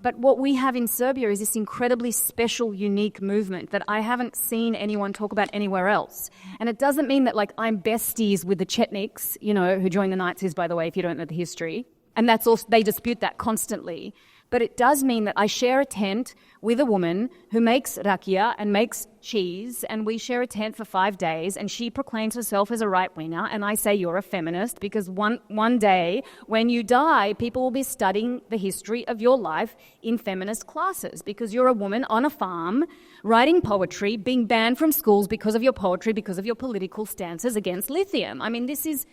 But what we have in Serbia is this incredibly special, unique movement that I haven't seen anyone talk about anywhere else. And it doesn't mean that like I'm besties with the Chetniks, who joined the Nazis, by the way, if you don't know the history. And that's also, they dispute that constantly. But it does mean that I share a tent with a woman who makes rakia and makes cheese, and we share a tent for 5 days, and she proclaims herself as a right-winger, and I say you're a feminist, because one day, when you die, people will be studying the history of your life in feminist classes, because you're a woman on a farm, writing poetry, being banned from schools because of your poetry, because of your political stances against lithium. I mean, this is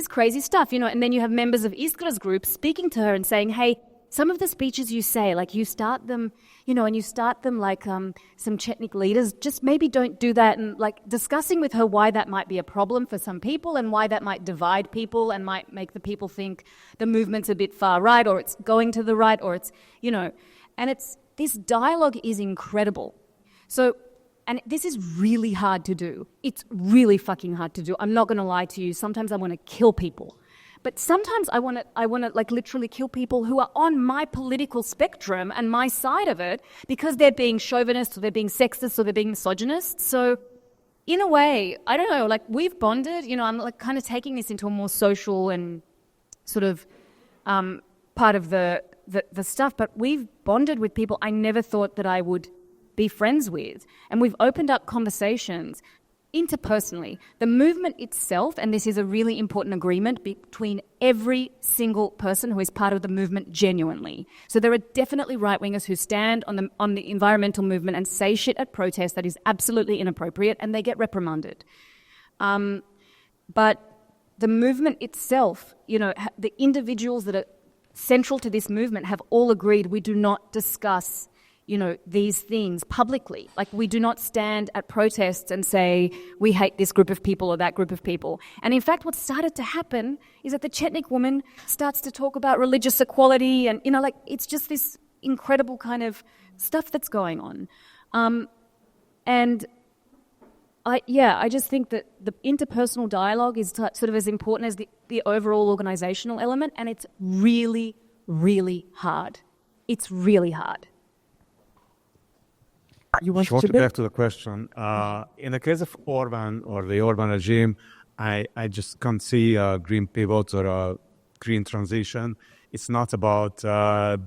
crazy stuff, and then you have members of Iskra's group speaking to her and saying, hey, some of the speeches you say, like you start them, and you start them like some Chetnik leaders, just maybe don't do that, and like discussing with her why that might be a problem for some people and why that might divide people and might make the people think the movement's a bit far right or it's going to the right or it's, and this dialogue is incredible. So, and this is really hard to do. It's really fucking hard to do. I'm not going to lie to you. Sometimes I want to kill people. But sometimes I want to like literally kill people who are on my political spectrum and my side of it because they're being chauvinist or they're being sexist or they're being misogynist. So in a way, I don't know, like we've bonded, I'm like kind of taking this into a more social and sort of part of the stuff, but we've bonded with people I never thought that I would be friends with. And we've opened up conversations interpersonally. The movement itself, and this is a really important agreement between every single person who is part of the movement genuinely. So there are definitely right-wingers who stand on the environmental movement and say shit at protests that is absolutely inappropriate, and they get reprimanded. But the movement itself, the individuals that are central to this movement have all agreed we do not discuss these things publicly. Like we do not stand at protests and say we hate this group of people or that group of people. And in fact, what started to happen is that the Chetnik woman starts to talk about religious equality and, it's just this incredible kind of stuff that's going on. And I just think that the interpersonal dialogue is sort of as important as the overall organizational element, and it's really, really hard. It's really hard. You want to get back to the question. In the case of Orban or the Orban regime, I just can't see a green pivot or a green transition. It's not about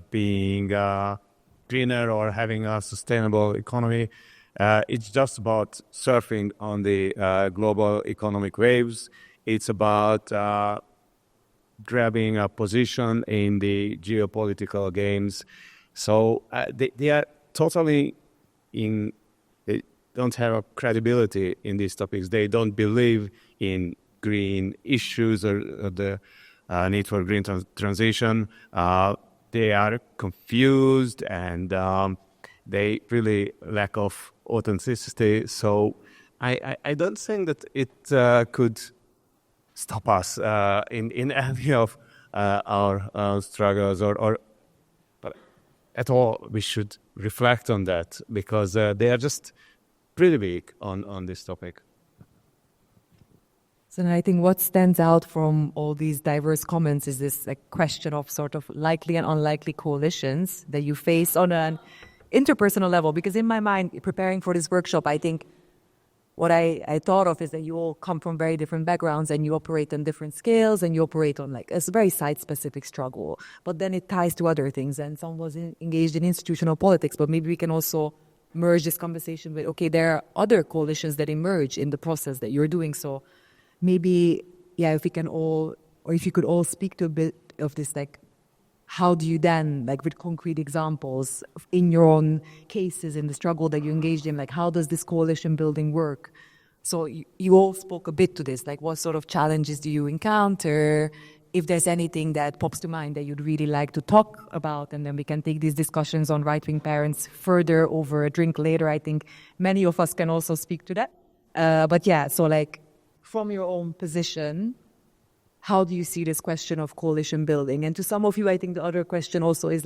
being greener or having a sustainable economy. It's just about surfing on the global economic waves. It's about grabbing a position in the geopolitical games. So they are totally they don't have a credibility in these topics. They don't believe in green issues or the need for green transition. They are confused and they really lack of authenticity. So I don't think that it could stop us in any of our struggles but at all. We should reflect on that because they are just pretty weak on this topic. So I think what stands out from all these diverse comments is this question of sort of likely and unlikely coalitions that you face on an interpersonal level. Because in my mind, preparing for this workshop, I think what I thought of is that you all come from very different backgrounds and you operate on different scales and you operate on it's a very site-specific struggle. But then it ties to other things, and some was engaged in institutional politics. But maybe we can also merge this conversation with, okay, there are other coalitions that emerge in the process that you're doing. So maybe, if we can all, or if you could all speak to a bit of this, how do you then, with concrete examples in your own cases, in the struggle that you engaged in, how does this coalition building work? So you all spoke a bit to this, what sort of challenges do you encounter? If there's anything that pops to mind that you'd really like to talk about, and then we can take these discussions on right-wing parents further over a drink later. I think many of us can also speak to that. From your own position, how do you see this question of coalition building? And to some of you, I think the other question also is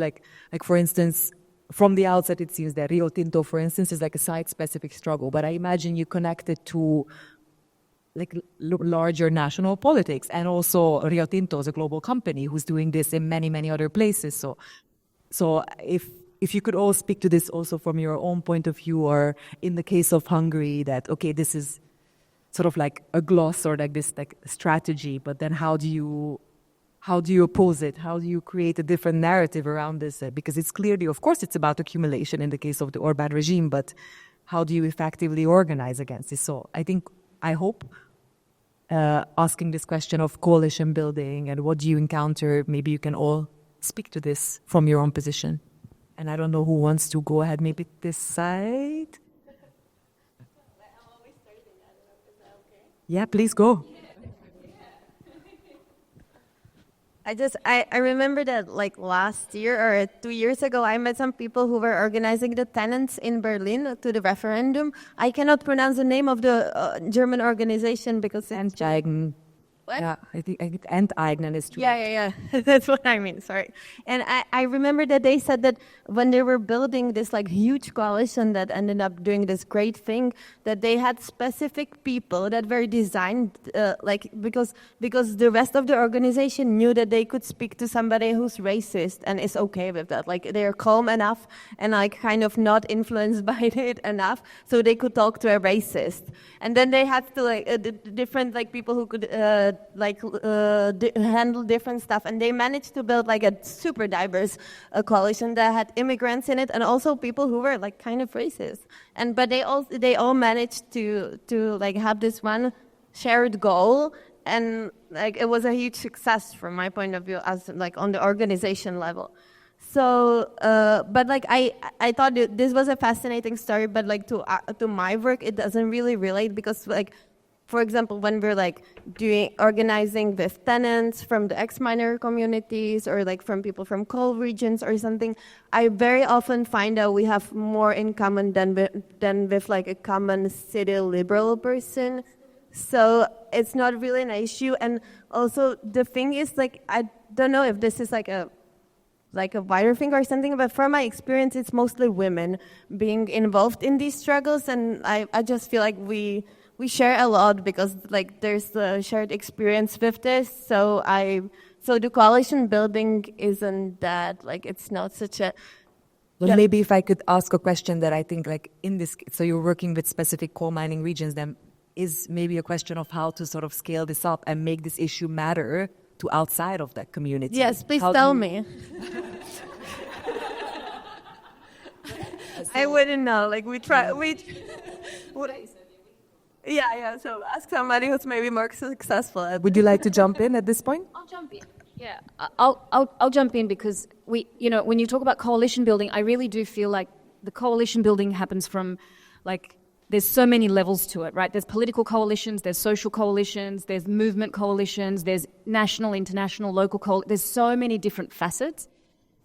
for instance, from the outset, it seems that Rio Tinto, for instance, is a site-specific struggle. But I imagine you connect it to larger national politics. And also Rio Tinto is a global company who's doing this in many, many other places. So if you could all speak to this also from your own point of view, or in the case of Hungary, that, okay, this is sort of a gloss or this strategy, but then how do you oppose it? How do you create a different narrative around this? Because it's clearly, of course, it's about accumulation in the case of the Orbán regime, but how do you effectively organize against this? So I hope asking this question of coalition building and what do you encounter, maybe you can all speak to this from your own position. And I don't know who wants to go ahead, maybe this side. Yeah, please go. I remember that last year or 2 years ago, I met some people who were organizing the tenants in Berlin to the referendum. I cannot pronounce the name of the German organization because it's... What? Yeah, I think Enteignen is true. Yeah. That's what I mean, sorry. And I remember that they said that when they were building this huge coalition that ended up doing this great thing, that they had specific people that were designed because the rest of the organization knew that they could speak to somebody who's racist and is okay with that. They're calm enough and kind of not influenced by it enough so they could talk to a racist. And then they had to different people who could handle different stuff, and they managed to build a super diverse coalition that had immigrants in it and also people who were kind of racist. But they all managed to have this one shared goal, and it was a huge success from my point of view as on the organization level. So, but I thought this was a fascinating story, but to my work it doesn't really relate because for example, when we're organizing with tenants from the ex-miner communities or from people from coal regions or something, I very often find out we have more in common than with a common city liberal person. So it's not really an issue. And also the thing is I don't know if this is a wider thing or something, but from my experience, it's mostly women being involved in these struggles, and I just feel we share a lot because there's a shared experience with this. So the coalition building isn't that it's not such a. Well, maybe if I could ask a question that I think in this, so you're working with specific coal mining regions, then is maybe a question of how to sort of scale this up and make this issue matter to outside of that community. Yes, please tell me. I wouldn't know. Like we try. Yeah. So ask somebody who's maybe more successful. Would you like to jump in at this point? I'll jump in. Yeah, I'll jump in because when you talk about coalition building, I really do feel like the coalition building happens from, like, there's so many levels to it, right? There's political coalitions, there's social coalitions, there's movement coalitions, there's national, international, local there's so many different facets.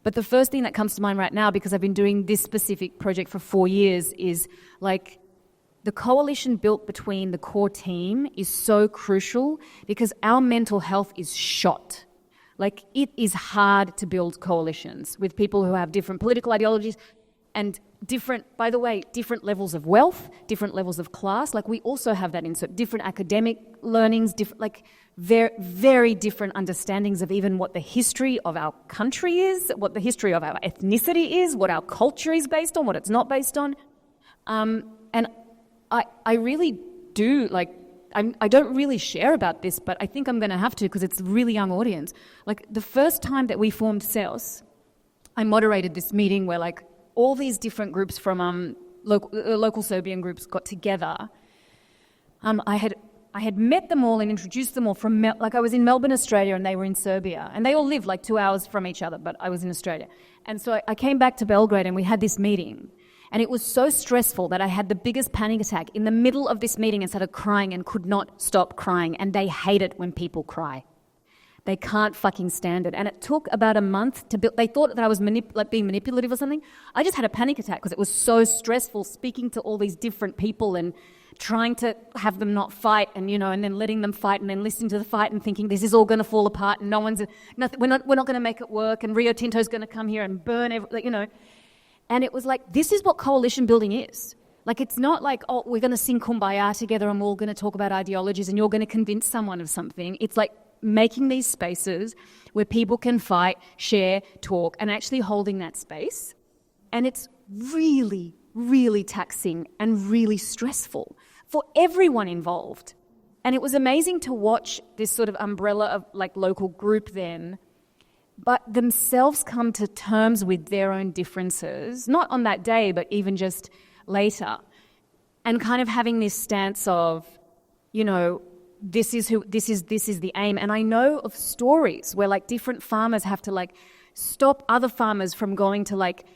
But the first thing that comes to mind right now, because I've been doing this specific project for 4 years, is like the coalition built between the core team is so crucial because our mental health is shot. Like, it is hard to build coalitions with people who have different political ideologies and different levels of wealth, different levels of class. Like, we also have that in different academic learnings, very, very different understandings of even what the history of our country is, what the history of our ethnicity is, what our culture is based on, what it's not based on. And I really do, like, I don't really share about this, but I think I'm going to have to because it's a really young audience. Like, the first time that we formed SEOS, I moderated this meeting where, like, all these different groups from local Serbian groups got together. I had met them all and introduced them all from, I was in Melbourne, Australia, and they were in Serbia. And they all lived like 2 hours from each other, but I was in Australia. And so I came back to Belgrade and we had this meeting. And it was so stressful that I had the biggest panic attack in the middle of this meeting and started crying and could not stop crying. And they hate it when people cry. They can't fucking stand it. And it took about a month to build. They thought that I was being manipulative or something. I just had a panic attack because it was so stressful speaking to all these different people and trying to have them not fight and, and then letting them fight and then listening to the fight and thinking this is all going to fall apart and we're not going to make it work and Rio Tinto's going to come here and burn everything, And it was like, this is what coalition building is. Like, it's not like, oh, we're going to sing Kumbaya together and we're all going to talk about ideologies and you're going to convince someone of something. It's like making these spaces where people can fight, share, talk, and actually holding that space. And it's really, really taxing and really stressful for everyone involved. And it was amazing to watch this sort of umbrella of, like, local group then, but themselves come to terms with their own differences, not on that day, but even just later, and kind of having this stance of, this is the aim. And I know of stories where, like, different farmers have to, like, stop other farmers from going to, like,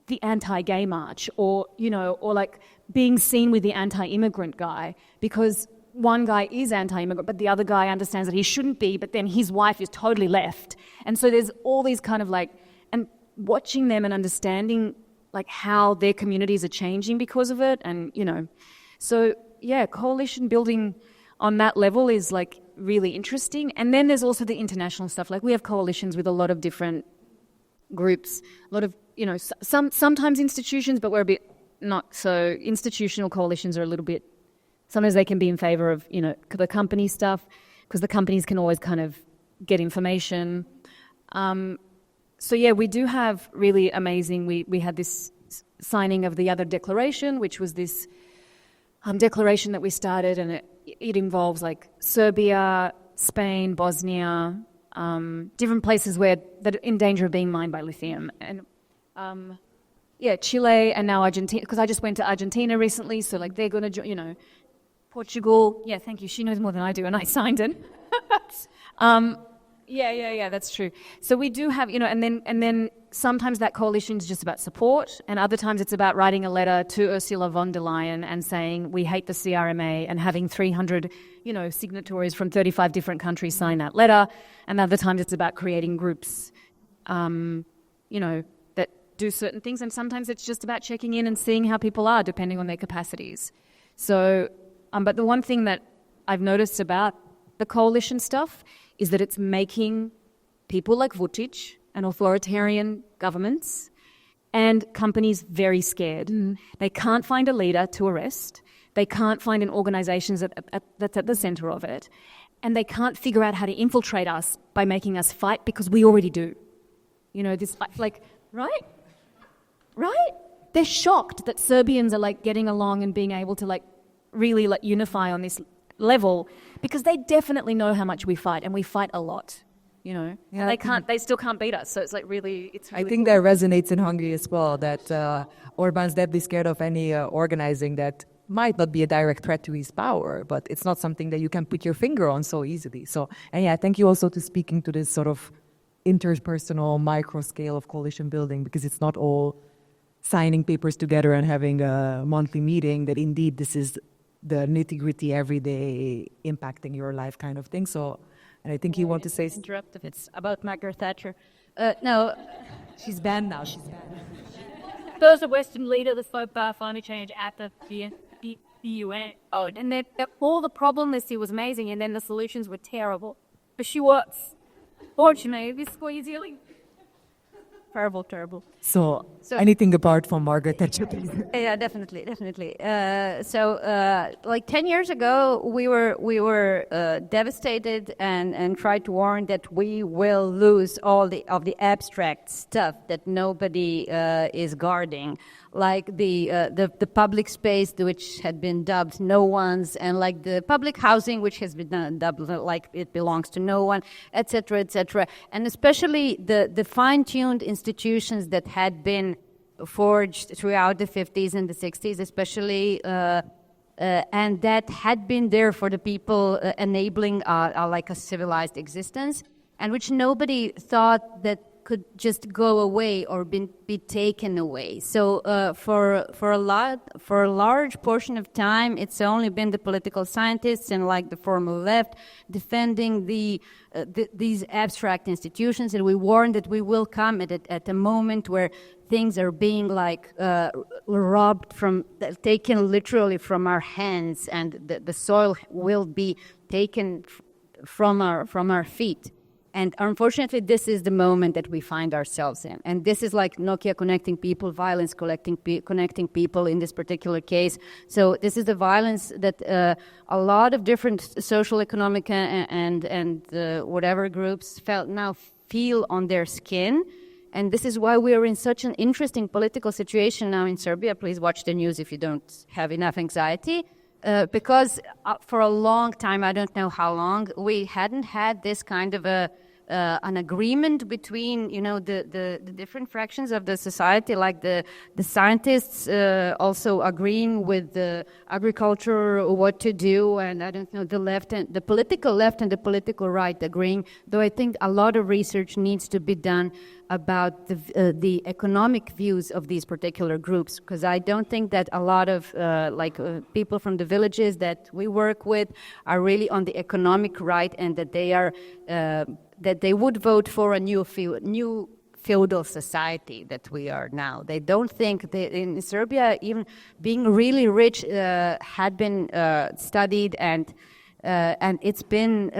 the anti-gay march or like being seen with the anti-immigrant guy because one guy is anti-immigrant, but the other guy understands that he shouldn't be, but then his wife is totally left. And so there's all these kind of, like, and watching them and understanding, like, how their communities are changing because of it. And, so yeah, coalition building on that level is, like, really interesting. And then there's also the international stuff. Like, we have coalitions with a lot of different groups, a lot of, sometimes institutions, but we're a bit not so. Institutional coalitions are a little bit, sometimes they can be in favor of, the company stuff because the companies can always kind of get information. So yeah, we do have really amazing, we had this signing of the other declaration, which was this declaration that we started, and it involves, like, Serbia, Spain, Bosnia, different places that are in danger of being mined by lithium. And Chile and now Argentina, because I just went to Argentina recently, so, like, they're going to, Portugal. Yeah, thank you. She knows more than I do, and I signed it. Yeah, that's true. So we do have, and then sometimes that coalition is just about support, and other times it's about writing a letter to Ursula von der Leyen and saying we hate the CRMA and having 300, signatories from 35 different countries sign that letter, and other times it's about creating groups, that do certain things, and sometimes it's just about checking in and seeing how people are depending on their capacities. So, but the one thing that I've noticed about the coalition stuff is that it's making people like Vučić and authoritarian governments and companies very scared. They can't find a leader to arrest. They can't find an organisation that's at the centre of it. And they can't figure out how to infiltrate us by making us fight because we already do. This, like, right? They're shocked that Serbians are, like, getting along and being able to, like, really, like, unify on this level because they definitely know how much we fight, and we fight a lot. you know. Yeah, They still can't beat us. So it's like really, it's really I think that resonates in Hungary as well, that Orban's deadly scared of any organizing that might not be a direct threat to his power, but it's not something that you can put your finger on so easily. So, and yeah, thank you also to speaking to this sort of interpersonal micro scale of coalition building, because it's not all signing papers together and having a monthly meeting, that indeed this is the nitty-gritty every day impacting your life kind of thing. So, and I think you want to say... Interrupt if it's about Margaret Thatcher. No. She's banned now, she's banned. First a Western leader that spoke about climate change at the UN. Oh, and then all the problem list was amazing, and then the solutions were terrible. But she was. Fortunately, this squeeze really terrible. So anything apart from Margaret Thatcher, please. Yeah, definitely. Like 10 years ago, we were devastated and tried to warn that we will lose all of the abstract stuff that nobody is guarding, like the public space, which had been dubbed no one's, and like the public housing, which has been dubbed like it belongs to no one, etc., etc. And especially the fine-tuned institutions that had been forged throughout the 50s and the 60s, especially, and that had been there for the people, enabling like a civilized existence, and which nobody thought that could just go away or be taken away. So for a large portion of time, it's only been the political scientists and like the former left defending these abstract institutions, and we warn that we will come at a moment where things are being like robbed taken literally from our hands, and the soil will be taken from our feet. And unfortunately, this is the moment that we find ourselves in. And this is like Nokia connecting people, violence connecting people in this particular case. So this is the violence that a lot of different social, economic, and whatever groups feel on their skin. And this is why we are in such an interesting political situation now in Serbia. Please watch the news if you don't have enough anxiety. Because for a long time, I don't know how long, we hadn't had this kind of an agreement between, the different fractions of the society, like the scientists also agreeing with the agriculture, what to do, and I don't know, the political left and the political right agreeing, though I think a lot of research needs to be done about the economic views of these particular groups, because I don't think that a lot of people from the villages that we work with are really on the economic right, and that they are that they would vote for a new feudal society that we are now. They don't think that in Serbia, even being really rich had been studied, and it's been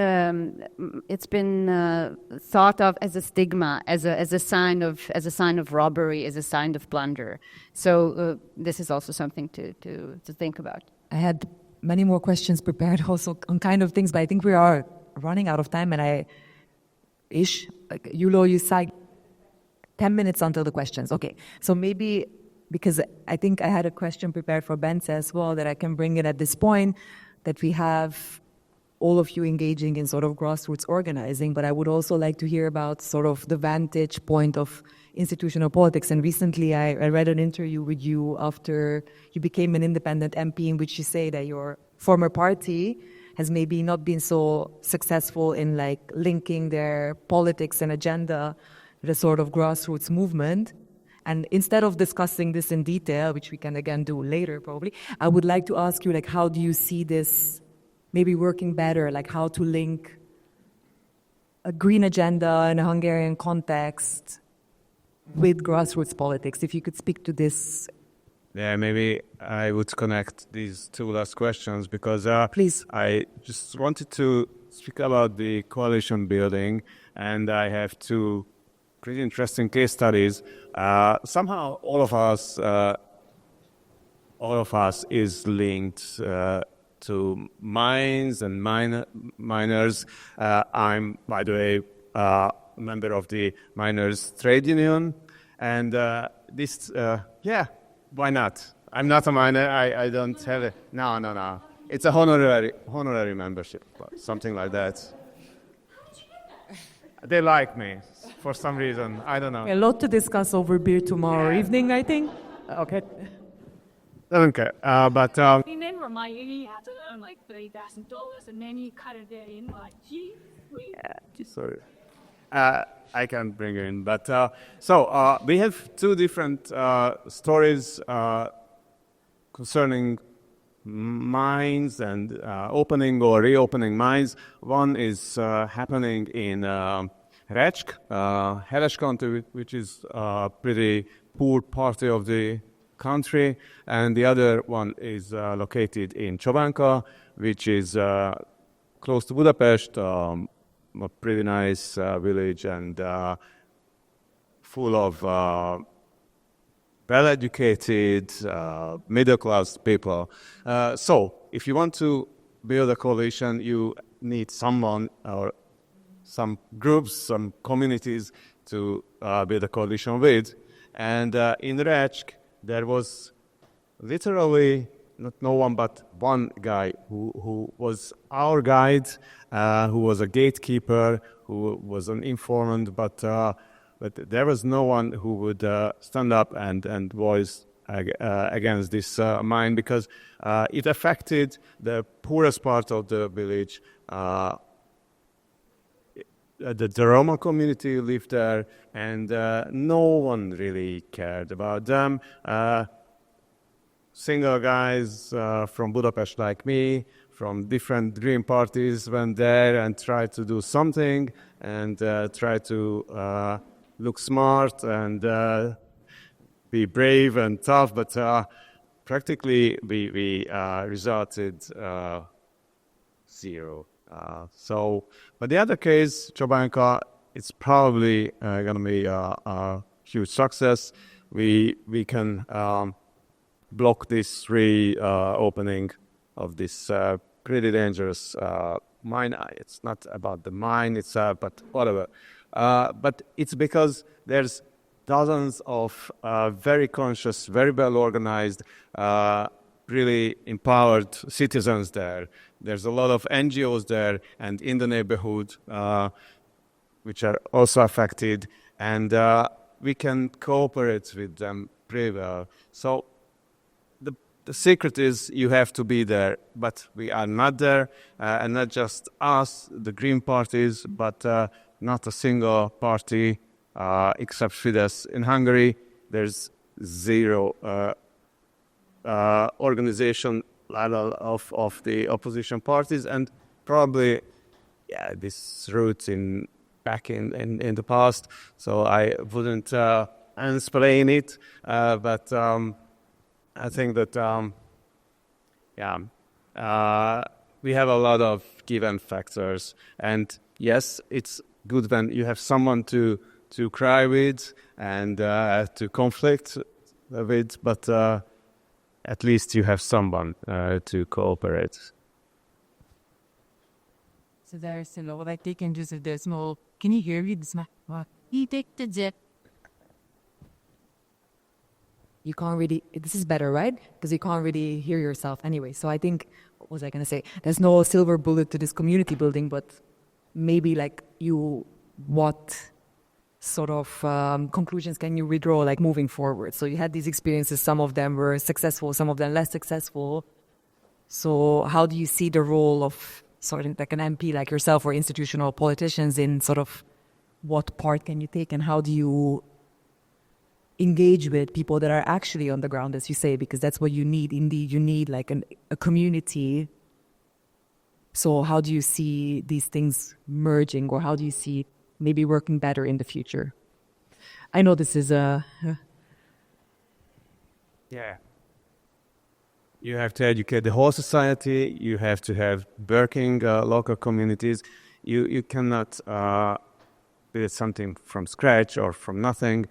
thought of as a stigma, as a sign of robbery, as a sign of plunder. So this is also something to think about. I had many more questions prepared also on kind of things, but I think we are running out of time, and you said 10 minutes until the questions. Okay, so maybe, because I think I had a question prepared for Bence as well, that I can bring it at this point, that we have all of you engaging in sort of grassroots organizing, but I would also like to hear about sort of the vantage point of institutional politics. And recently I read an interview with you after you became an independent MP, in which you say that your former party has maybe not been so successful in like linking their politics and agenda with a sort of grassroots movement. And instead of discussing this in detail, which we can again do later probably, I would like to ask you, like, how do you see this maybe working better, like how to link a green agenda in a Hungarian context with grassroots politics? If you could speak to this. Yeah, maybe I would connect these two last questions, because please. I just wanted to speak about the coalition building, and I have two pretty interesting case studies. Somehow all of us is linked to mines and miners. I'm, by the way, a member of the miners' trade union, and why not? I'm not a miner. I don't have it. No. It's a honorary membership, something like that. They like me for some reason. I don't know. A lot to discuss over beer tomorrow evening, I think. Okay. Don't care. But And then from like you have to earn like $30,000 and then you cut it in like, gee, sorry, I can't bring it in. But we have two different stories concerning mines and opening or reopening mines. One is happening in Recsk, Heles country, which is a pretty poor part of the country, and the other one is located in Csobanka, which is close to Budapest, a pretty nice village and full of well-educated, middle-class people. So if you want to build a coalition, you need someone or some groups, some communities to build a coalition with. And in Recsk, there was literally not no one, but one guy who was our guide, who was a gatekeeper, who was an informant, but there was no one who would stand up and voice against this mine, because it affected the poorest part of the village. The Roma community lived there, and no one really cared about them. Single guys from Budapest like me, from different dream parties, went there and tried to do something and tried to look smart and be brave and tough, but practically we resulted zero. But the other case, Csobanka, it's probably going to be a huge success. We can block this opening of this pretty dangerous mine. It's not about the mine itself, but whatever. But it's because there's dozens of very conscious, very well organized, really empowered citizens there. There's a lot of NGOs there and in the neighborhood, which are also affected, and we can cooperate with them pretty well. So the secret is you have to be there, but we are not there, and not just us, the Green parties, but not a single party except Fidesz. In Hungary, there's zero organization level of the opposition parties, and probably this roots back in the past, so I wouldn't explain it, but I think that we have a lot of given factors, and yes, it's good when you have someone to cry with and to conflict with, but at least you have someone to cooperate. So there's a lot like they can just if there's small. Can you hear me? He take the jet. You can't really, this is better, right? Because you can't really hear yourself anyway. So I think, what was I going to say? There's no silver bullet to this community building, but maybe like what sort of conclusions can you withdraw like moving forward? So you had these experiences, some of them were successful, some of them less successful. So how do you see the role of sort of like an MP like yourself or institutional politicians in sort of what part can you take, and how do you engage with people that are actually on the ground, as you say, because that's what you need. Indeed, you need like a community. So how do you see these things merging, or how do you see maybe working better in the future? I know this is a... You have to educate the whole society. You have to have working local communities. You cannot build something from scratch or from nothing.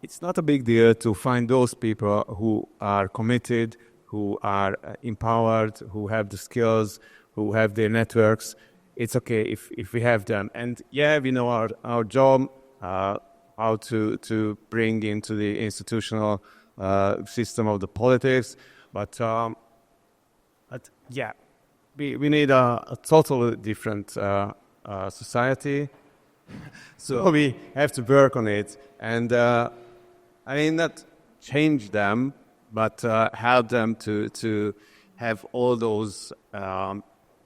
It's not a big deal to find those people who are committed, who are empowered, who have the skills, who have their networks. It's okay if we have them. And we know our job, how to bring into the institutional system of the politics. But we need a totally different society. So we have to work on it, and not change them, but help them to have all those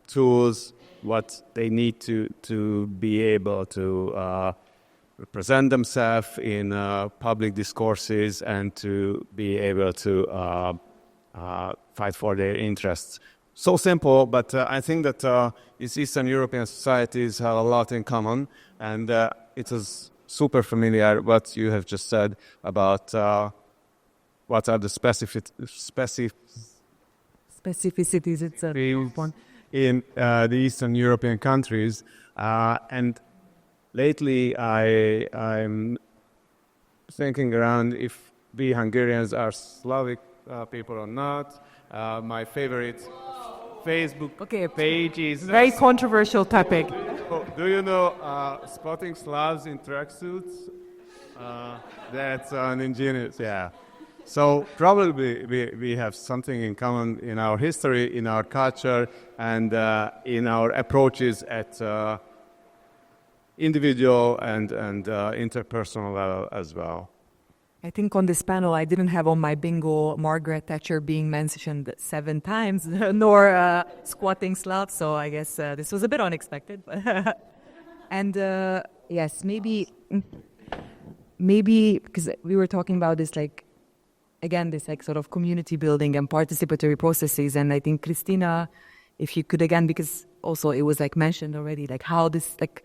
tools what they need to be able to represent themselves in public discourses and to be able to fight for their interests. So simple, but I think that these Eastern European societies have a lot in common, and it is super familiar what you have just said about what are the Specificities, it's a one. in the Eastern European countries, and lately I'm thinking around if we Hungarians are Slavic people or not. My favorite Facebook page is... Very controversial topic. Do you know spotting Slavs in tracksuits? That's an ingenious, yeah. So probably we have something in common in our history, in our culture, and in our approaches at individual and interpersonal level as well. I think on this panel, I didn't have on my bingo Margaret Thatcher being mentioned 7 times, nor squatting Slavs, so I guess this was a bit unexpected. And yes, maybe because we were talking about this, like, again, this like sort of community building and participatory processes, and I think Christina, if you could again, because also it was like mentioned already, like how this, like,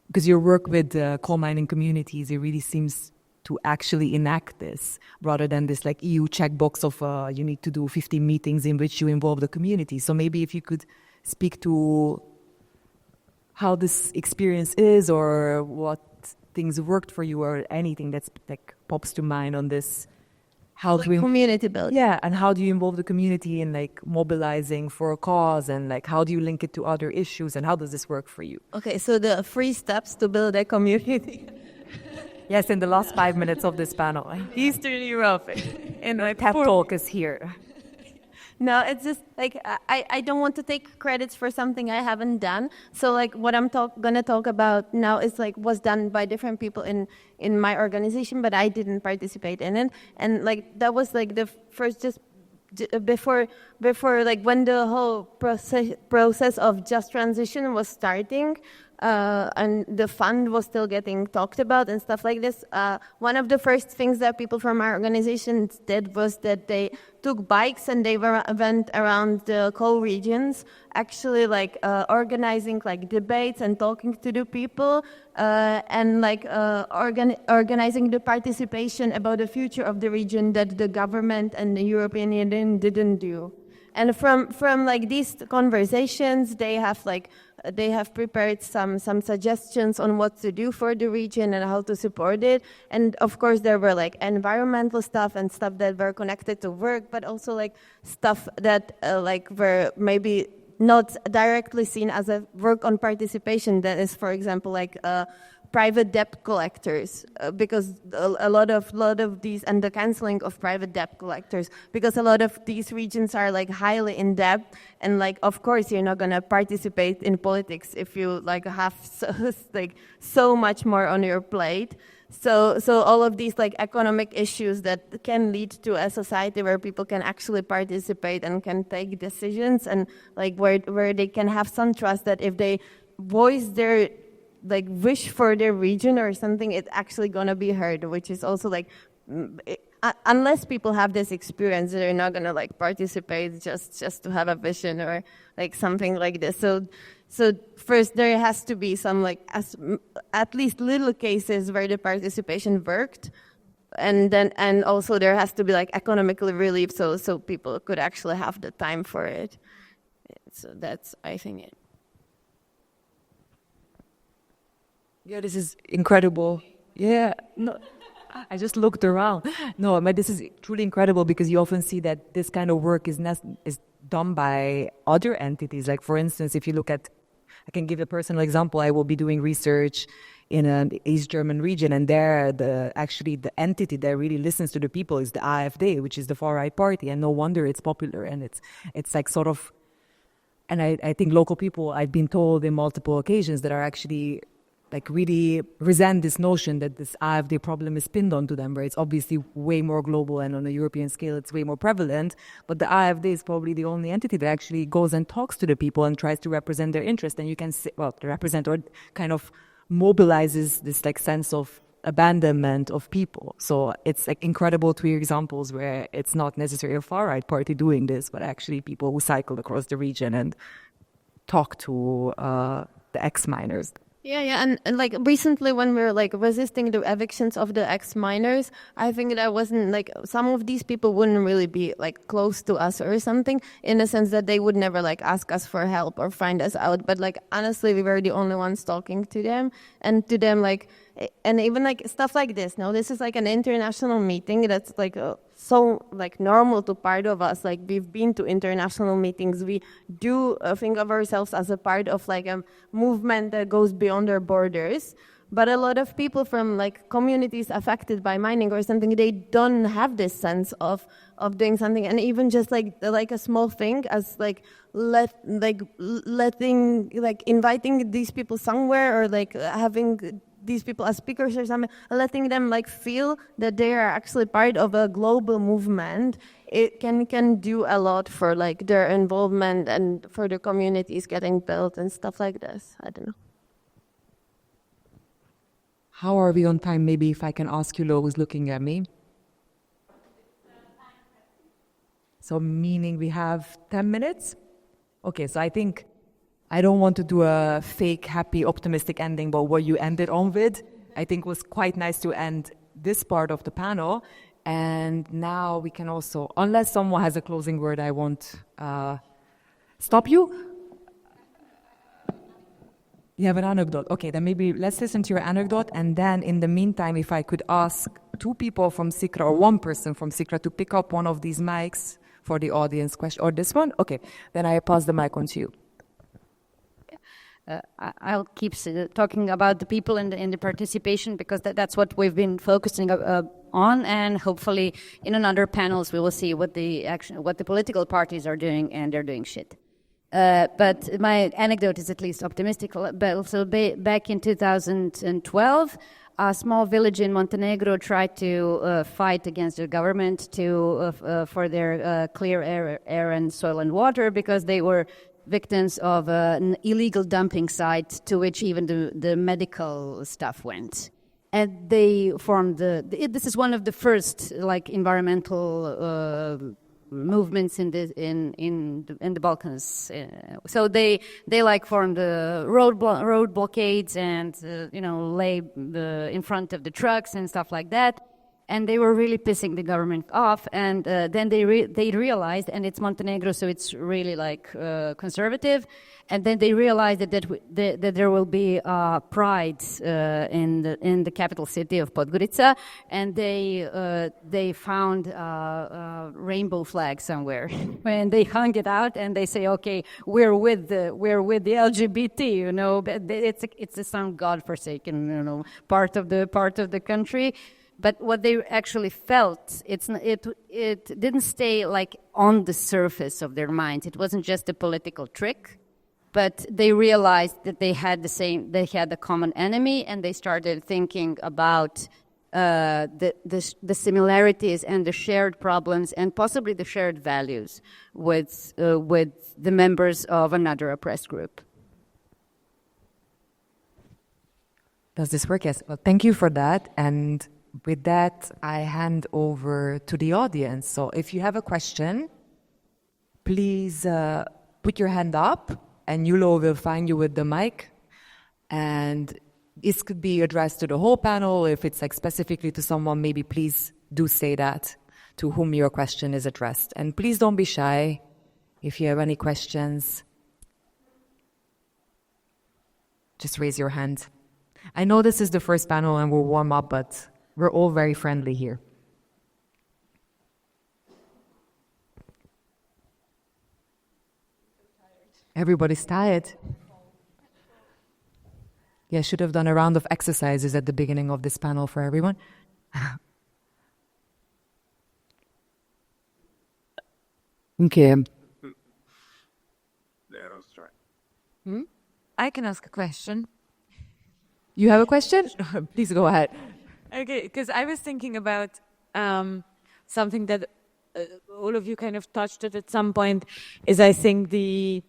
because your work with coal mining communities, it really seems to actually enact this rather than this like EU checkbox of you need to do 50 meetings in which you involve the community. So maybe if you could speak to how this experience is, or what things worked for you, or anything that's like pops to mind on this. How like do we community building? Yeah, and how do you involve the community in like mobilizing for a cause, and like how do you link it to other issues, and how does this work for you? Okay, so the 3 steps to build a community. Yes, in the last 5 minutes of this panel. Eastern Europe, and my pep talk is here. No, it's just like I don't want to take credits for something I haven't done. So like what I'm gonna talk about now is like was done by different people in my organization, but I didn't participate in it. And like that was like the first just before like when the whole process of just transition was starting. And the fund was still getting talked about and stuff like this. One of the first things that people from our organization did was that they took bikes and they went around the coal regions, actually like organizing like debates and talking to the people and like organizing the participation about the future of the region that the government and the European Union didn't do. And from like these conversations, they have prepared some suggestions on what to do for the region and how to support it. And of course, there were like environmental stuff and stuff that were connected to work, but also like stuff that like were maybe not directly seen as a work on participation. That is, for example, like private debt collectors, because a lot of these, and the canceling of private debt collectors, because a lot of these regions are like highly in debt, and like of course you're not gonna participate in politics if you like have so much more on your plate. So all of these like economic issues that can lead to a society where people can actually participate and can take decisions, and like where they can have some trust that if they voice their like wish for their region or something, it's actually gonna be heard, which is also like unless people have this experience, they're not gonna like participate just to have a vision or like something like this. So first there has to be some like at least little cases where the participation worked, and also there has to be like economically relief so people could actually have the time for it. So that's, I think, it. Yeah, this is incredible. Yeah, no, I just looked around. No, but this is truly incredible because you often see that this kind of work is done by other entities. Like, for instance, if you look at, I can give a personal example. I will be doing research in an East German region, and there, the entity that really listens to the people is the AfD, which is the far-right party, and no wonder it's popular, and it's like sort of, and I think local people, I've been told in multiple occasions that are actually like really resent this notion that this AfD problem is pinned onto them, where it's obviously way more global and on a European scale it's way more prevalent. But the AfD is probably the only entity that actually goes and talks to the people and tries to represent their interest. And you can say, well, represent or kind of mobilizes this like sense of abandonment of people. So it's like incredible to hear examples where it's not necessarily a far-right party doing this, but actually people who cycle across the region and talk to the ex-miners. Yeah, and like recently when we were like resisting the evictions of the ex-miners, I think that wasn't like, some of these people wouldn't really be like close to us or something, in the sense that they would never like ask us for help or find us out. But like honestly, we were the only ones talking to them, and to them like, and even like stuff like this. No, this is like an international meeting that's like so like normal to part of us. Like we've been to international meetings. We do think of ourselves as a part of like a movement that goes beyond our borders. But a lot of people from like communities affected by mining or something, they don't have this sense of doing something. And even just like a small thing as like letting like inviting these people somewhere, or like having these people as speakers or something, letting them like feel that they are actually part of a global movement, it can do a lot for like their involvement and for the communities getting built and stuff like this. I don't know. How are we on time? Maybe if I can ask you, Lo, who's looking at me. So meaning we have 10 minutes? Okay, so I think I don't want to do a fake, happy, optimistic ending, but what you ended on with, I think was quite nice to end this part of the panel. And now we can also, unless someone has a closing word, I won't stop you. You have an anecdote. Okay, then maybe let's listen to your anecdote. And then in the meantime, if I could ask two people from Szikra, or one person from Szikra, to pick up one of these mics for the audience question, or this one? Okay, then I pass the mic on to you. I'll keep talking about the people and the participation, because that's what we've been focusing on, and hopefully in another panels we will see what the political parties are doing, and they're doing shit. But my anecdote is at least optimistic. But so back in 2012, a small village in Montenegro tried to fight against the government for their clear air and soil and water, because they were victims of an illegal dumping site to which even the medical stuff went. And they formed this is one of the first like environmental movements in the Balkans. So they like formed the road blockades and lay in front of the trucks and stuff like that. And they were really pissing the government off, and then they realized, and it's Montenegro, so it's really like conservative, and then they realized that there will be pride in the capital city of Podgorica, and they found a rainbow flag somewhere, and they hung it out, and they say, okay, we're with the LGBT, but it's some godforsaken part of the country. But what they actually felt, it didn't stay like on the surface of their minds. It wasn't just a political trick, but they realized that they had a common enemy, and they started thinking about the similarities and the shared problems and possibly the shared values with the members of another oppressed group. Does this work? Yes. Well, thank you for that. And with that, I hand over to the audience. So if you have a question, please put your hand up, and Yulo will find you with the mic. And this could be addressed to the whole panel. If it's like specifically to someone, maybe please do say that to whom your question is addressed. And please don't be shy if you have any questions. Just raise your hand. I know this is the first panel and we'll warm up, but we're all very friendly here. Everybody's tired. Yeah, I should have done a round of exercises at the beginning of this panel for everyone. Okay. I can ask a question. You have a question? Please go ahead. Okay, because I was thinking about something that all of you kind of touched at some point, is I think the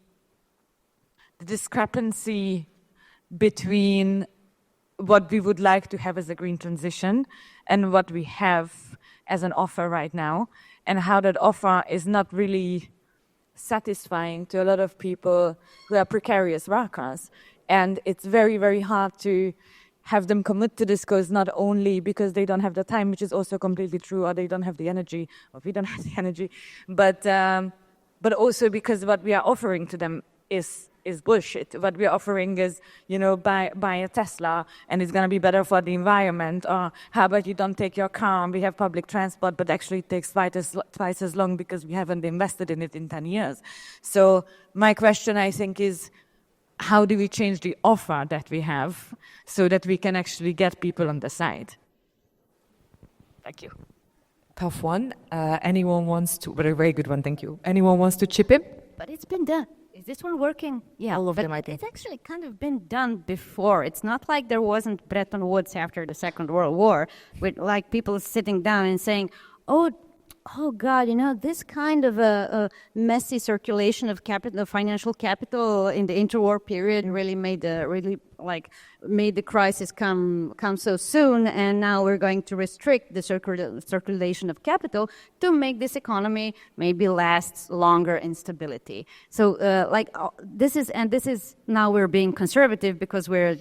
discrepancy between what we would like to have as a green transition and what we have as an offer right now, and how that offer is not really satisfying to a lot of people who are precarious workers. And it's very, very hard to have them commit to this cause, not only because they don't have the time, which is also completely true, or they don't have the energy, or we don't have the energy, but also because what we are offering to them is bullshit. What we are offering is, buy a Tesla and it's going to be better for the environment, or how about you don't take your car and we have public transport, but actually it takes twice as long because we haven't invested in it in 10 years. So my question, I think, is how do we change the offer that we have so that we can actually get people on the side? Thank you. Tough one. Anyone wants to, but a very good one, thank you. Anyone wants to chip in? But it's been done. Is this one working? Yeah, all of them, I think. It's actually kind of been done before. It's not like there wasn't Bretton Woods after the Second World War, with like people sitting down and saying, oh God, this kind of a messy circulation of capital, of financial capital in the interwar period really made the crisis come so soon, and now we're going to restrict the circulation of capital to make this economy maybe last longer in stability. So this is now we're being conservative because we're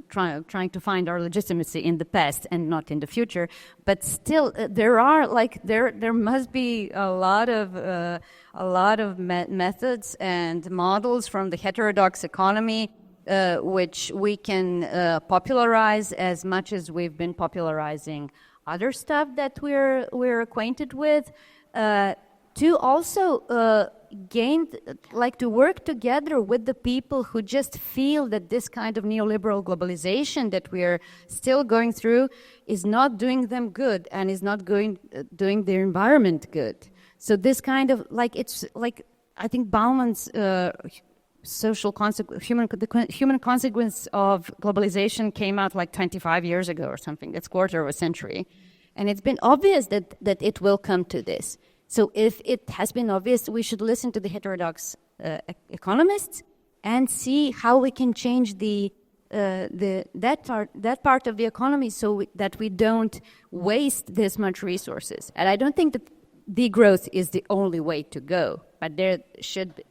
trying to find our legitimacy in the past and not in the future. But still, there must be a lot of methods and models from the heterodox economy which we can popularize as much as we've been popularizing other stuff that we're acquainted with, to also to work together with the people who just feel that this kind of neoliberal globalization that we're still going through is not doing them good and is not doing their environment good. So this kind of I think Bauman's human consequence of globalization came out 25 years ago or something. That's quarter of a century. And it's been obvious that it will come to this. So if it has been obvious, we should listen to the heterodox economists and see how we can change that part of the economy so that we don't waste this much resources. And I don't think that degrowth is the only way to go, but there should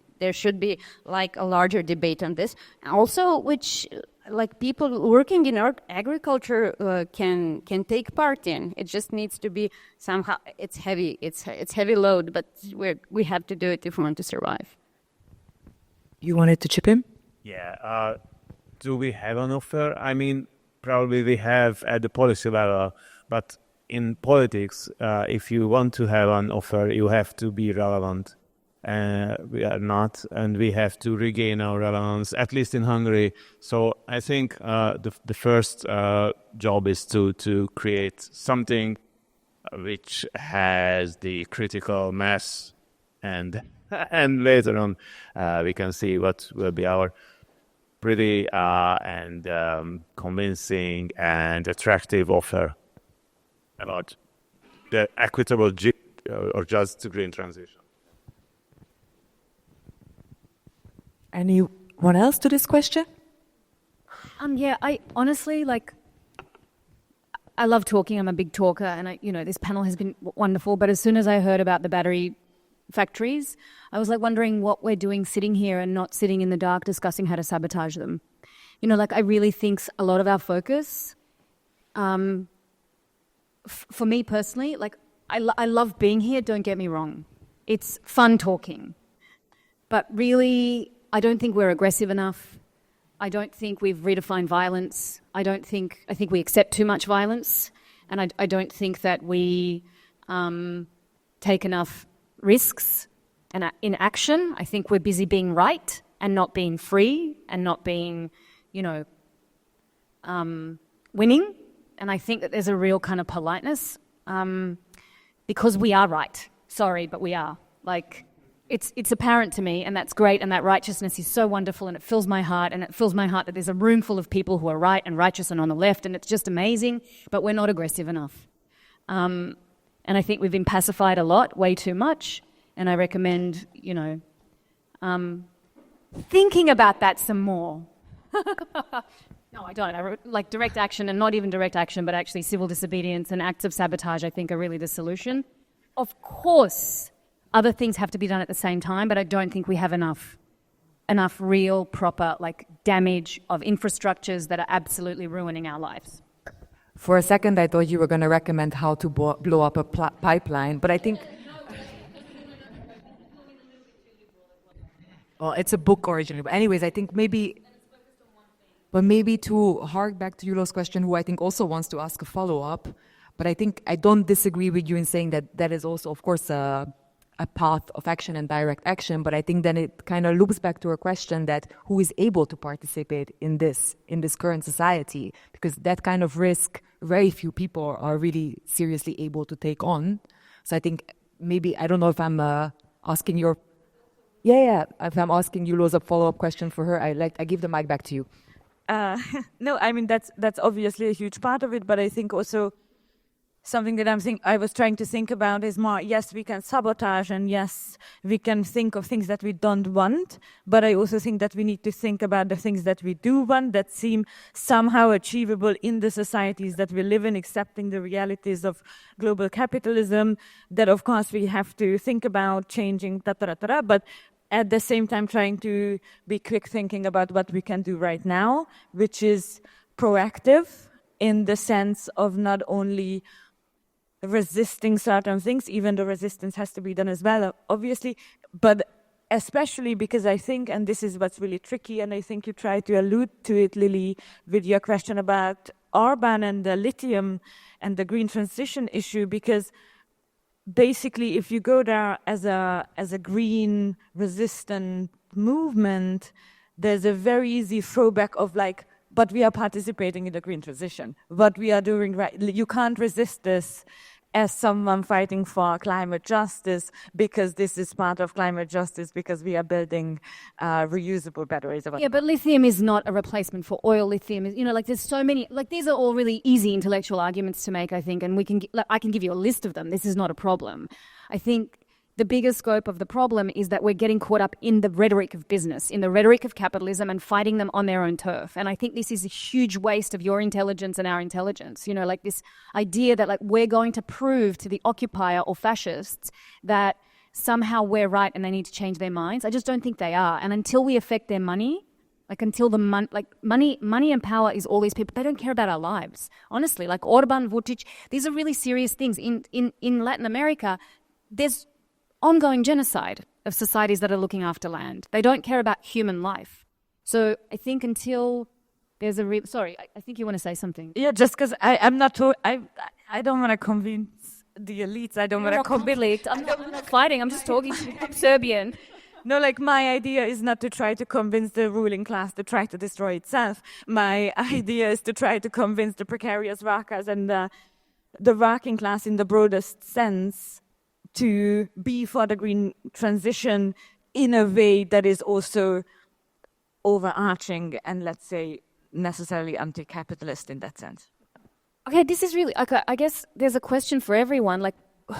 be a larger debate on this. Also, which people working in agriculture can take part in. It just needs to be somehow. It's heavy. It's heavy load, but we have to do it if we want to survive. You wanted to chip in? Yeah. Do we have an offer? I mean, probably we have at the policy level, but in politics, if you want to have an offer, you have to be relevant. We are not, and we have to regain our relevance, at least in Hungary. So I think the first job is to create something which has the critical mass, and later on we can see what will be our pretty and convincing and attractive offer about the equitable or just green transition. Anyone else to this question? Yeah, I honestly, I love talking. I'm a big talker, and this panel has been wonderful. But as soon as I heard about the battery factories, I was wondering what we're doing sitting here and not sitting in the dark discussing how to sabotage them. I really think a lot of our focus, for me personally, I love being here, don't get me wrong. It's fun talking. But really, I don't think we're aggressive enough. I don't think we've redefined violence. I think we accept too much violence. And I don't think that we take enough risks and in action. I think we're busy being right and not being free and not being, winning. And I think that there's a real kind of politeness because we are right. Sorry, but we are. it's apparent to me, and that's great, and that righteousness is so wonderful, and it fills my heart, and it fills my heart that there's a room full of people who are right and righteous and on the left, and it's just amazing, but we're not aggressive enough. And I think we've been pacified a lot, way too much, and I recommend, thinking about that some more. No, I don't. Like direct action, and not even direct action, but actually civil disobedience and acts of sabotage, I think, are really the solution. Of course, other things have to be done at the same time, but I don't think we have enough real, proper, damage of infrastructures that are absolutely ruining our lives. For a second, I thought you were going to recommend how to blow up a pipeline, but I think... Well, it's a book originally. But anyways, I think maybe to hark back to Yulo's question, who I think also wants to ask a follow-up, but I think I don't disagree with you in saying that is also, of course, a path of action and direct action, but I think then it kind of loops back to a question that who is able to participate in this current society, because that kind of risk, very few people are really seriously able to take on. So I think maybe, I don't know if I'm asking your... Yeah, if I'm asking Yulo's a follow-up question for her, I give the mic back to you. No, I mean, that's obviously a huge part of it, but I think also something that I was trying to think about is more, yes, we can sabotage, and yes, we can think of things that we don't want, but I also think that we need to think about the things that we do want that seem somehow achievable in the societies that we live in, accepting the realities of global capitalism, that of course we have to think about changing, but at the same time trying to be quick thinking about what we can do right now, which is proactive in the sense of not only resisting certain things, even though resistance has to be done as well, obviously, but especially because I think, and this is what's really tricky, and I think you try to allude to it, Lily, with your question about Orban and the lithium and the green transition issue, because basically if you go there as a green resistant movement, there's a very easy throwback of but we are participating in the green transition. What we are doing right, you can't resist this as someone fighting for climate justice, because this is part of climate justice, because we are building reusable batteries. Yeah, but lithium is not a replacement for oil. Lithium is, there's so many, these are all really easy intellectual arguments to make, I think, and I can give you a list of them. This is not a problem. I think the bigger scope of the problem is that we're getting caught up in the rhetoric of business, in the rhetoric of capitalism, and fighting them on their own turf. And I think this is a huge waste of your intelligence and our intelligence. This idea that we're going to prove to the occupier or fascists that somehow we're right and they need to change their minds. I just don't think they are. And until we affect their money, until the money and power is all these people, they don't care about our lives. Honestly, Orban, Vučić, these are really serious things. In Latin America, there's ongoing genocide of societies that are looking after land. They don't care about human life. So I think until there's a sorry, I think you want to say something. Yeah, just because I'm not I don't want to convince the elites. I don't want to convince. I'm not fighting. I'm just talking to you. I'm Serbian. No, my idea is not to try to convince the ruling class to try to destroy itself. My idea is to try to convince the precarious workers and the working class in the broadest sense to be for the green transition in a way that is also overarching and, let's say, necessarily anti-capitalist in that sense. Okay, this is really, I guess there's a question for everyone.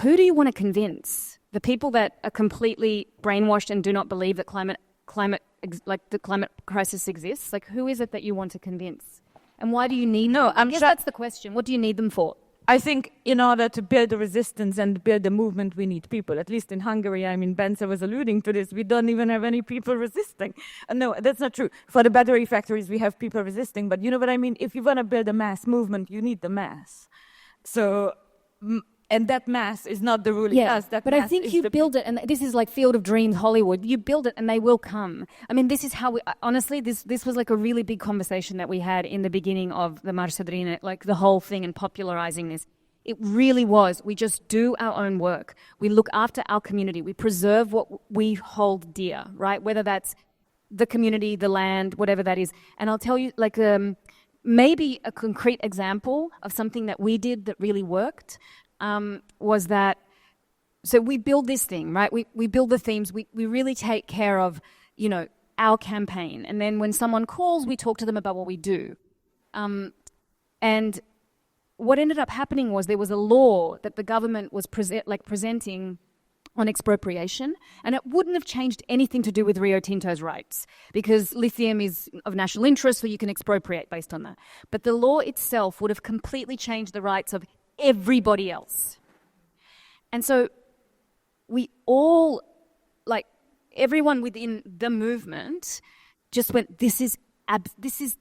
Who do you want to convince? The people that are completely brainwashed and do not believe that the climate crisis exists? Who is it that you want to convince? And why do you need them? I guess that's the question. What do you need them for? I think in order to build the resistance and build the movement, we need people. At least in Hungary, Bence was alluding to this, we don't even have any people resisting. No, that's not true. For the battery factories, we have people resisting. But you know what I mean? If you want to build a mass movement, you need the mass. So, and that mass is not the ruling class. But I think you build it, and this is Field of Dreams, Hollywood. You build it, and they will come. This is how honestly, this was a really big conversation that we had in the beginning of the Marcia Drine, the whole thing and popularizing this. It really was. We just do our own work. We look after our community. We preserve what we hold dear, right? Whether that's the community, the land, whatever that is. And I'll tell you, maybe a concrete example of something that we did that really worked was that So we build this thing, right? We build the themes. We really take care of, you know, our campaign. And then when someone calls, we talk to them about what we do. And what ended up happening was there was a law that the government was presenting on expropriation, and it wouldn't have changed anything to do with Rio Tinto's rights, because lithium is of national interest, so you can expropriate based on that. But the law itself would have completely changed the rights of everybody else. And so we all, like everyone within the movement, just went, this is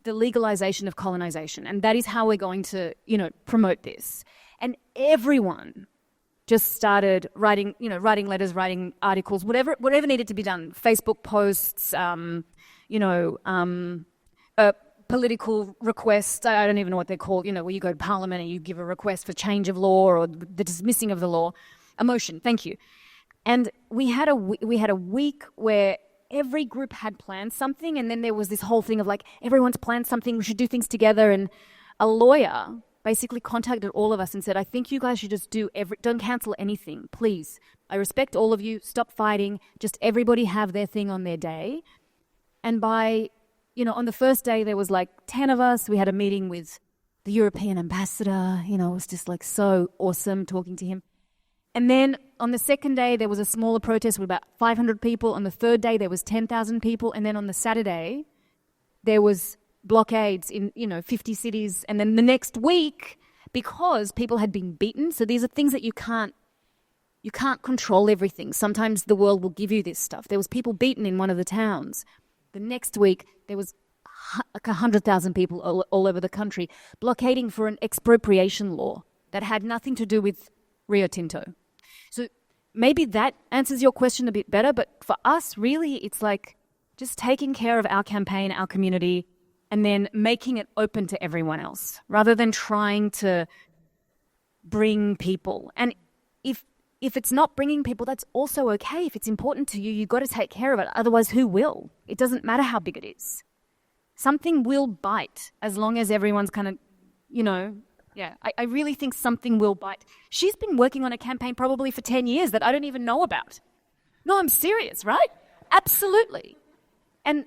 the legalization of colonization, and that is how we're going to, you know, promote this. And everyone just started writing letters, writing articles, whatever needed to be done, Facebook posts, political requests. I don't even know what they're called. You know, where you go to Parliament and you give a request for change of law or the dismissing of the law, a motion. Thank you. And we had a week where every group had planned something, and then there was this whole thing of like, everyone's planned something, we should do things together. And a lawyer basically contacted all of us and said, I think you guys should just don't cancel anything, please. I respect all of you, stop fighting, just everybody have their thing on their day. And by, you know, on the first day there was like 10 of us, we had a meeting with the European ambassador, you know, it was just like so awesome talking to him. And then on the second day, there was a smaller protest with about 500 people. On the third day, there was 10,000 people. And then on the Saturday, there was blockades in, you know, 50 cities. And then the next week, because people had been beaten, so these are things that you can't control everything. Sometimes the world will give you this stuff. There was people beaten in one of the towns. The next week, there was 100,000 people all over the country blockading for an expropriation law that had nothing to do with Rio Tinto. So maybe that answers your question a bit better, but for us, really, it's like just taking care of our campaign, our community, and then making it open to everyone else, rather than trying to bring people. And if it's not bringing people, that's also okay. If it's important to you, you've got to take care of it. Otherwise, who will? It doesn't matter how big it is. Something will bite as long as everyone's kind of, you know, yeah, I really think something will bite. She's been working on a campaign probably for 10 years that I don't even know about. No, I'm serious, right? Absolutely. And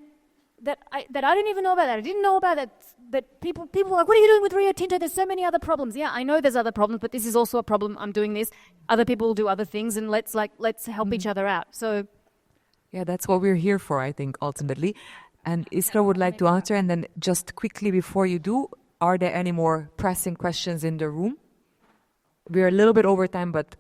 that I don't even know about that. I didn't know about that. That people are like, what are you doing with Rio Tinto? There's so many other problems. Yeah, I know there's other problems, but this is also a problem. I'm doing this. Other people will do other things, and let's help each other out. So, yeah, that's what we're here for, I think, ultimately. And Szikra would like to answer, and then just quickly before you do, are there any more pressing questions in the room? We're a little bit over time, but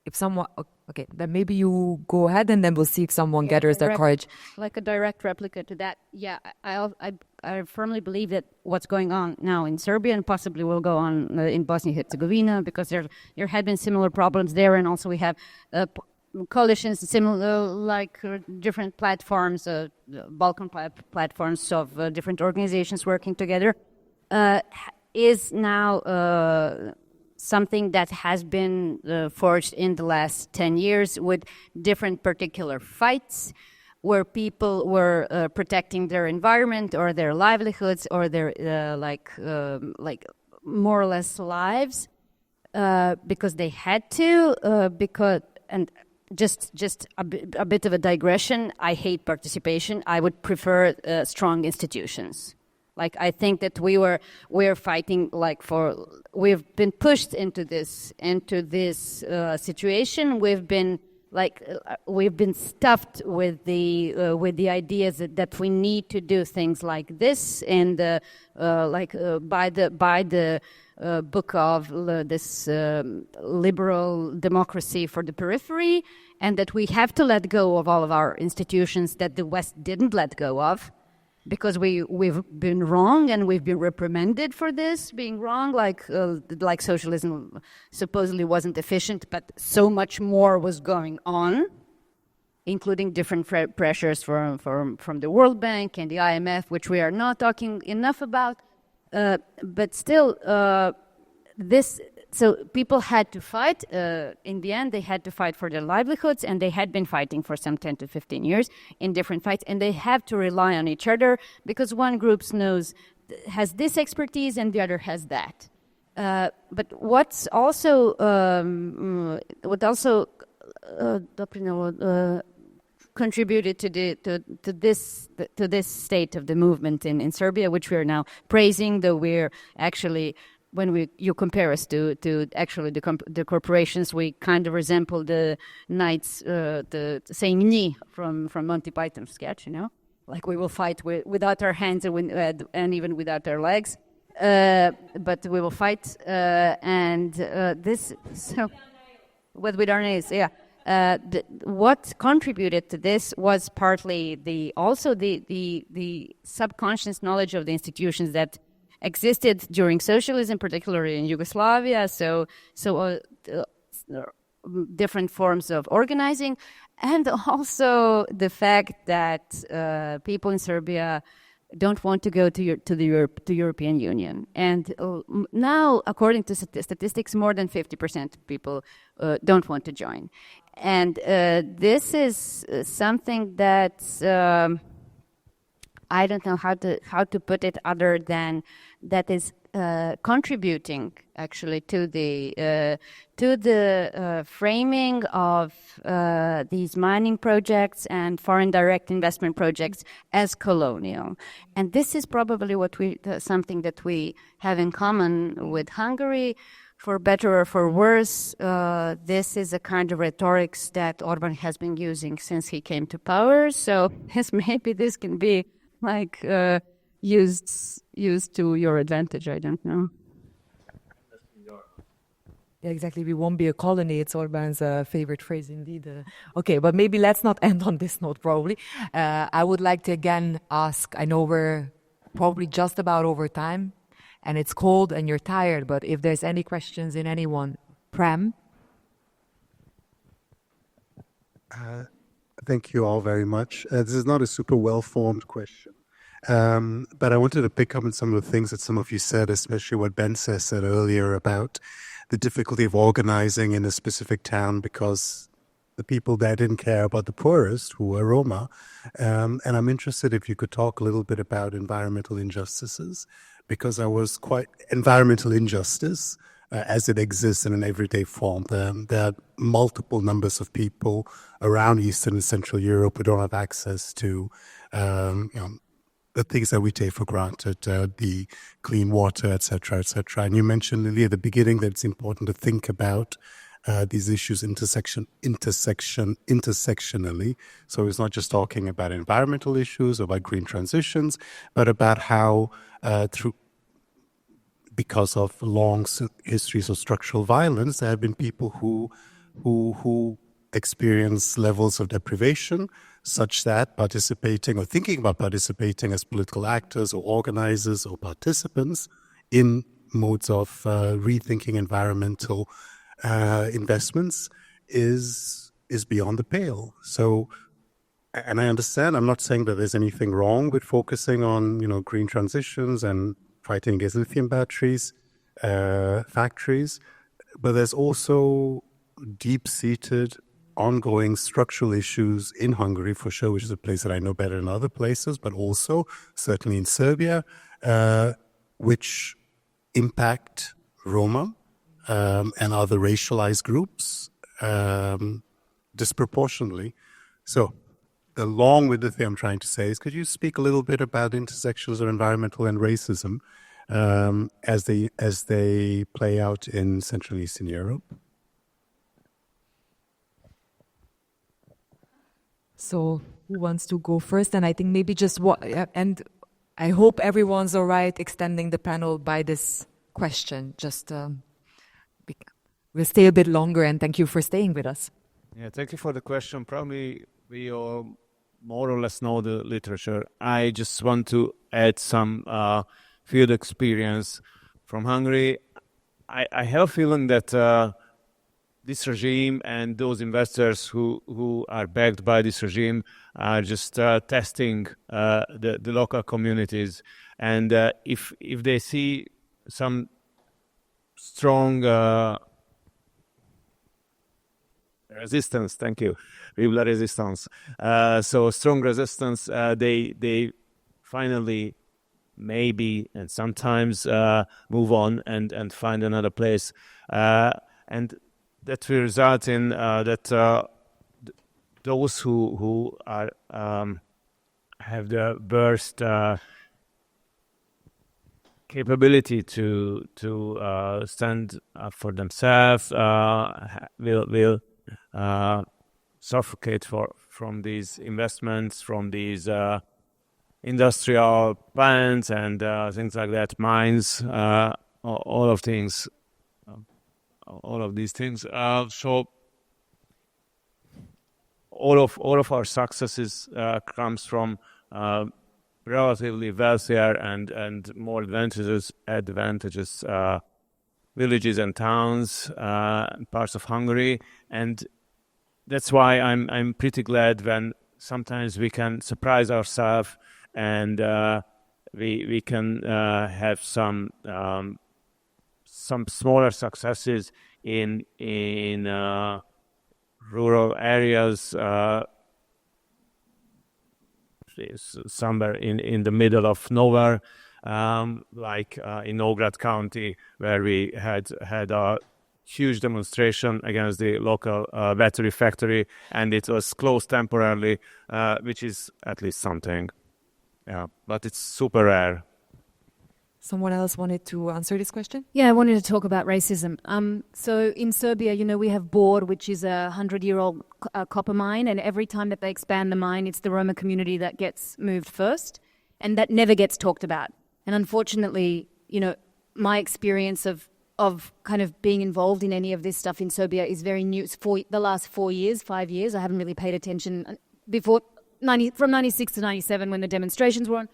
if someone... Okay, then maybe you go ahead, and then we'll see if someone gathers their courage. Like a direct replica to that, yeah, I firmly believe that what's going on now in Serbia and possibly will go on in Bosnia-Herzegovina, because there had been similar problems there, and also we have coalitions, similar different platforms, Balkan platforms of different organizations working together, is now something that has been forged in the last 10 years with different particular fights where people were protecting their environment or their livelihoods or their more or less lives because they had to, and just a bit of a digression, I hate participation. I would prefer strong institutions. Like, I think that we're fighting we've been pushed into this situation. We've been stuffed with the ideas that we need to do things like this, and by the book of this liberal democracy for the periphery, and that we have to let go of all of our institutions that the West didn't let go of. Because we've been wrong and we've been reprimanded for this being wrong, like socialism supposedly wasn't efficient, but so much more was going on, including different pressures from the World Bank and the IMF, which we are not talking enough about. But still, so people had to fight. In the end, they had to fight for their livelihoods, and they had been fighting for some 10 to 15 years in different fights, and they have to rely on each other because one group has this expertise and the other has that. But what also contributed to this state of the movement in Serbia, which we are now praising, though we're actually, when you compare us to actually the corporations, we kind of resemble the knights, the saying "ni" from Monty Python sketch, like we will fight without our hands and even without our legs, but we will fight, with our nails, yeah. What contributed to this was partly the subconscious knowledge of the institutions that existed during socialism, particularly in Yugoslavia. So different forms of organizing, and also the fact that people in Serbia don't want to go to the European Union. And now, according to statistics, more than 50% of people don't want to join. And this is something that I don't know how to put it other than that is contributing actually to the framing of these mining projects and foreign direct investment projects as colonial. And this is probably something that we have in common with Hungary. For better or for worse, this is a kind of rhetorics that Orban has been using since he came to power. So yes, maybe this can be like used to your advantage. I don't know. Yeah, exactly. We won't be a colony. It's Orban's favorite phrase, indeed. Okay, but maybe let's not end on this note, probably. I would like to again ask, I know we're probably just about over time, and it's cold and you're tired, but if there's any questions in anyone, Prem? Thank you all very much. This is not a super well-formed question, but I wanted to pick up on some of the things that some of you said, especially what Ben said earlier about the difficulty of organizing in a specific town because the people there didn't care about the poorest, who were Roma. And I'm interested if you could talk a little bit about environmental injustices, because I was quite environmental injustice as it exists in an everyday form. There are multiple numbers of people around Eastern and Central Europe who don't have access to the things that we take for granted, the clean water, etc., etc. And you mentioned, Lily, at the beginning that it's important to think about these issues intersectionally. So it's not just talking about environmental issues or about green transitions, but about how because of long histories of structural violence, there have been people who experience levels of deprivation such that participating or thinking about participating as political actors or organizers or participants in modes of rethinking environmental investments is beyond the pale. So, and I understand, I'm not saying that there's anything wrong with focusing on, green transitions and fighting against lithium batteries, factories, but there's also deep-seated ongoing structural issues in Hungary, for sure, which is a place that I know better than other places, but also certainly in Serbia, which impact Roma and other racialized groups disproportionately. So, along with the thing I'm trying to say is, could you speak a little bit about intersections of environmental and racism as they play out in Central and Eastern Europe? So who wants to go first? And I think maybe just and I hope everyone's all right extending the panel by this question. Just we'll stay a bit longer, and thank you for staying with us. Yeah, thank you for the question. Probably we all more or less know the literature. I just want to add some field experience from Hungary. I have a feeling that this regime and those investors who are backed by this regime are just testing the local communities. And if they see some strong resistance, thank you, vive la resistance. So strong resistance, they finally maybe and sometimes move on and find another place. And that will result in that those who are have the burst capability to stand up for themselves will suffocate from these investments, from these industrial plants and things like that, mines, all of these things. So all of our successes comes from relatively wealthier and more advantageous villages and towns, parts of Hungary, and that's why I'm pretty glad when sometimes we can surprise ourselves and we can have some smaller successes in rural areas, somewhere in the middle of nowhere, like in Nógrád County, where we had a huge demonstration against the local battery factory, and it was closed temporarily, which is at least something. Yeah, but it's super rare. Someone else wanted to answer this question? Yeah, I wanted to talk about racism. So in Serbia, we have Bor, which is a 100-year-old copper mine, and every time that they expand the mine, it's the Roma community that gets moved first, and that never gets talked about. And unfortunately, my experience of kind of being involved in any of this stuff in Serbia is very new. It's for the last 5 years. I haven't really paid attention before from 96 to 97 when the demonstrations were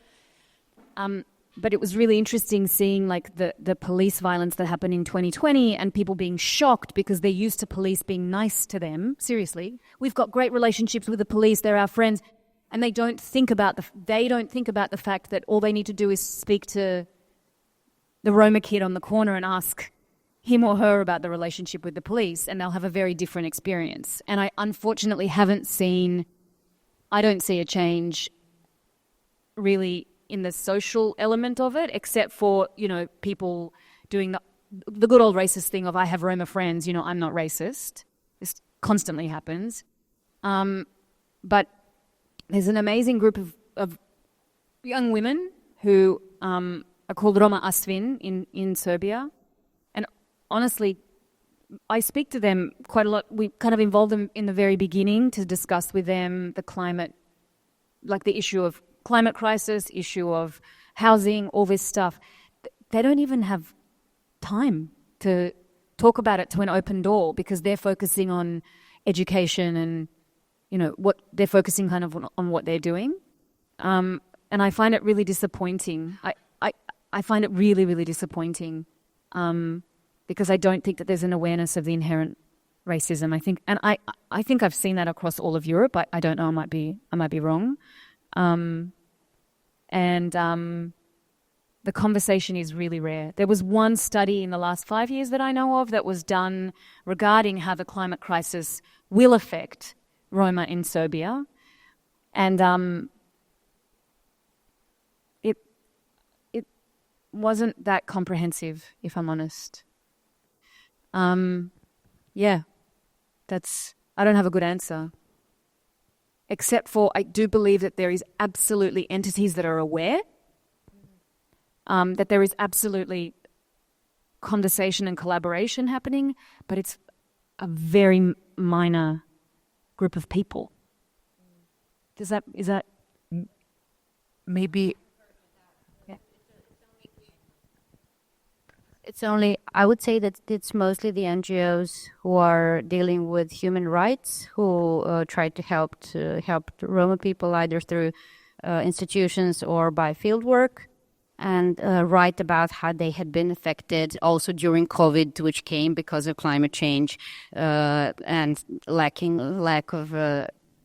on. But it was really interesting seeing like the police violence that happened in 2020 and people being shocked because they're used to police being nice to them. Seriously, we've got great relationships with the police; they're our friends, and they don't think about the fact that all they need to do is speak to the Roma kid on the corner and ask him or her about the relationship with the police, and they'll have a very different experience. And I unfortunately I don't see a change really in the social element of it, except for, people doing the good old racist thing of I have Roma friends, I'm not racist. This constantly happens. But there's an amazing group of young women who are called Roma Asvin in Serbia. And honestly, I speak to them quite a lot. We kind of involved them in the very beginning to discuss with them the climate, like the issue of climate crisis, issue of housing, all this stuff. They don't even have time to talk about it to an open door because they're focusing on education and, what they're focusing kind of on what they're doing. And I find it really disappointing. I find it really, really disappointing because I don't think that there's an awareness of the inherent racism. I think I've seen that across all of Europe. I don't know. I might be wrong. The conversation is really rare. There was one study in the last 5 years that I know of that was done regarding how the climate crisis will affect Roma in Serbia. And it wasn't that comprehensive, if I'm honest. I don't have a good answer. Except for I do believe that there is absolutely entities that are aware, that there is absolutely conversation and collaboration happening, but it's a very minor group of people. Is that maybe? Yeah. I would say that it's mostly the NGOs who are dealing with human rights, who try to help the Roma people either through institutions or by field work, and write about how they had been affected also during COVID, which came because of climate change and lack of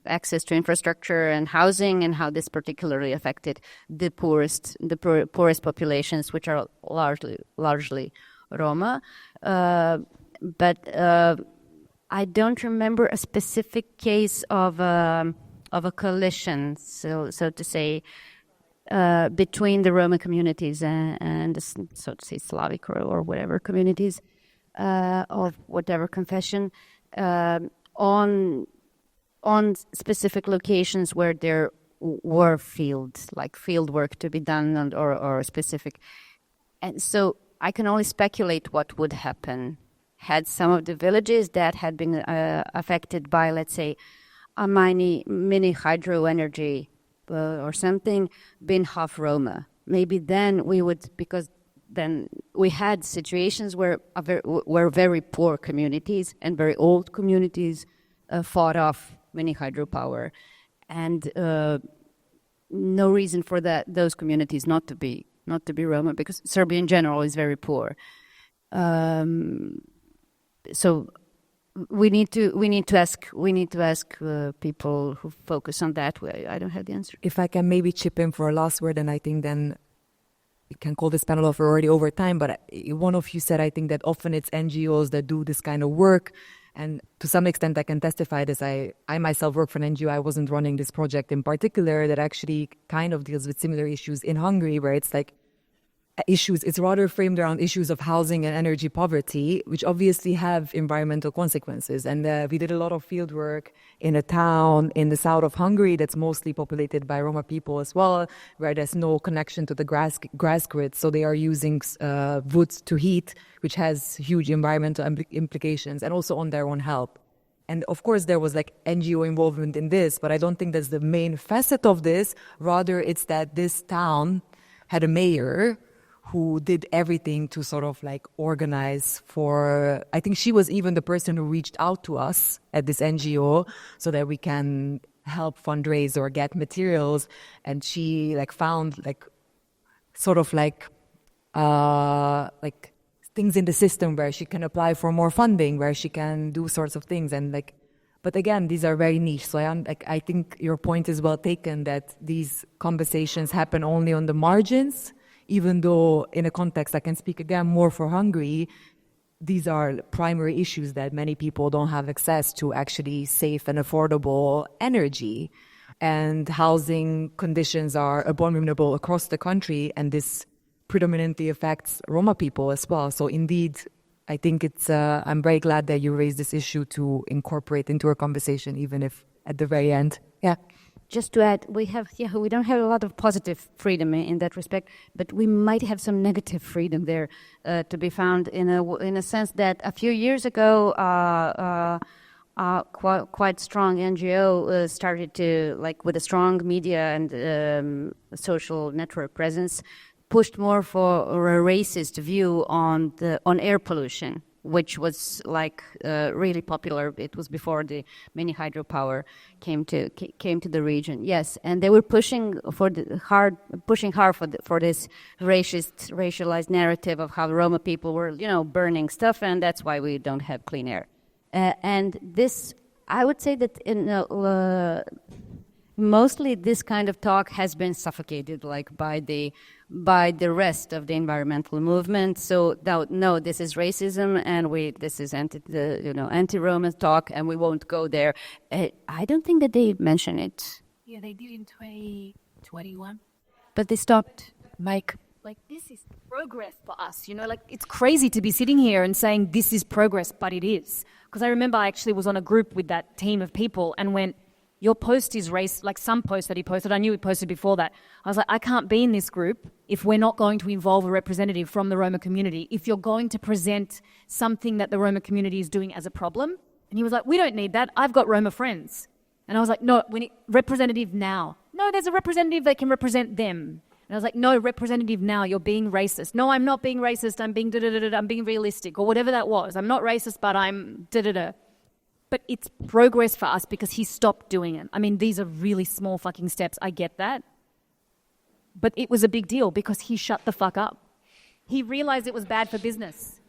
access to infrastructure and housing, and how this particularly affected the poorest populations, which are largely Roma. But I don't remember a specific case of a coalition, so to say, between the Roma communities and so to say Slavic or whatever communities. of whatever confession, on specific locations where there were field work to be done, or specific. And so I can only speculate what would happen had some of the villages that had been affected by, let's say, a mini hydro energy or something, been half Roma. Maybe then we would, because then we had situations where very poor communities and very old communities fought off mini hydropower, and no reason for those communities not to be Roma, because Serbia in general is very poor. So we need to ask people who focus on that way. I don't have the answer. If I can maybe chip in for a last word, and I think then we can call this panel off already over time, but one of you said, I think, that often it's NGOs that do this kind of work. And to some extent, I can testify this. I myself work for an NGO. I wasn't running this project in particular that actually kind of deals with similar issues in Hungary, where it's like it's rather framed around issues of housing and energy poverty, which obviously have environmental consequences. And we did a lot of field work in a town in the south of Hungary that's mostly populated by Roma people as well, where there's no connection to the grass grid. So they are using wood to heat, which has huge environmental implications, and also on their own health. And of course, there was like NGO involvement in this, but I don't think that's the main facet of this. Rather, it's that this town had a mayor who did everything to sort of like organize for, I think she was even the person who reached out to us at this NGO so that we can help fundraise or get materials. And she like found like sort of like things in the system where she can apply for more funding, where she can do sorts of things. And like, but again, these are very niche. So I think your point is well taken, that these conversations happen only on the margins. Even though in a context, I can speak again more for Hungary, these are primary issues that many people don't have access to actually safe and affordable energy. And housing conditions are abominable across the country, and this predominantly affects Roma people as well. So indeed, I think it's, I'm very glad that you raised this issue to incorporate into our conversation, even if at the very end. Yeah. Just to add, we don't have a lot of positive freedom in that respect, but we might have some negative freedom there to be found in a sense that a few years ago, quite strong NGO started to, like, with a strong media and social network presence, pushed more for a racist view on air pollution, which was like really popular. It was before the mini hydropower came to the region. Yes, and they were pushing hard for this racialized narrative of how Roma people were, burning stuff, and that's why we don't have clean air. And this, I would say that mostly this kind of talk has been suffocated, like by the rest of the environmental movement. So no, this is racism, and this is anti-Roma talk, and we won't go there. I don't think that they mention it. Yeah, they did in 2021, but they stopped. Mike, like, this is progress for us. Like, it's crazy to be sitting here and saying this is progress, but it is. Because I remember I actually was on a group with that team of people and went, your post is race, like some post that he posted, I knew he posted before that. I was like, I can't be in this group if we're not going to involve a representative from the Roma community, if you're going to present something that the Roma community is doing as a problem. And he was like, we don't need that. I've got Roma friends. And I was like, no, we need representative now. No, there's a representative that can represent them. And I was like, no, representative now, you're being racist. No, I'm not being racist, I'm being I'm being realistic, or whatever that was. I'm not racist, but I'm da-da-da. But it's progress for us because he stopped doing it. I mean, these are really small fucking steps. I get that. But it was a big deal because he shut the fuck up. He realized it was bad for business,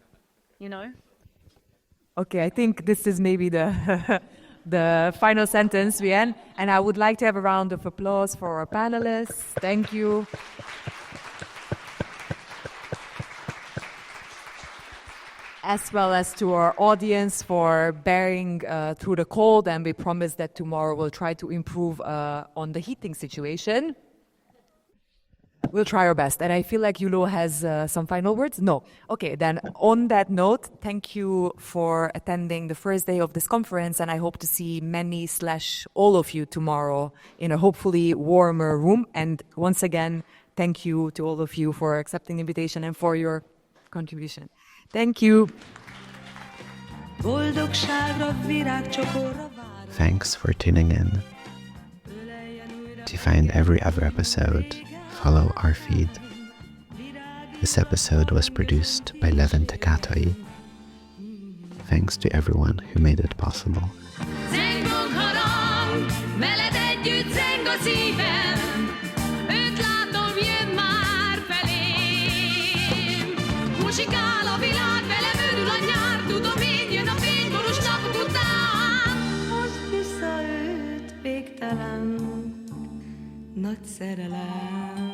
Okay, I think this is maybe the the final sentence we end. And I would like to have a round of applause for our panelists. Thank you. As well as to our audience for bearing through the cold, and we promise that tomorrow we'll try to improve on the heating situation. we'll try our best. And I feel like Yulo has some final words. No. Okay, then on that note, thank you for attending the first day of this conference, and I hope to see many/all of you tomorrow in a hopefully warmer room. And once again, thank you to all of you for accepting the invitation and for your contribution. Thank you. Thanks for tuning in. To find every other episode, follow our feed. This episode was produced by Lab-Left-nek. Thanks to everyone who made it possible. Zengok harang, veled együtt zeng a szívem, őt látom, jön már felém. Musikál a világ, velem örül a nyár, tudom én, jön a fényborús napok után. Hozd vissza őt, végtelen nagy szerelem.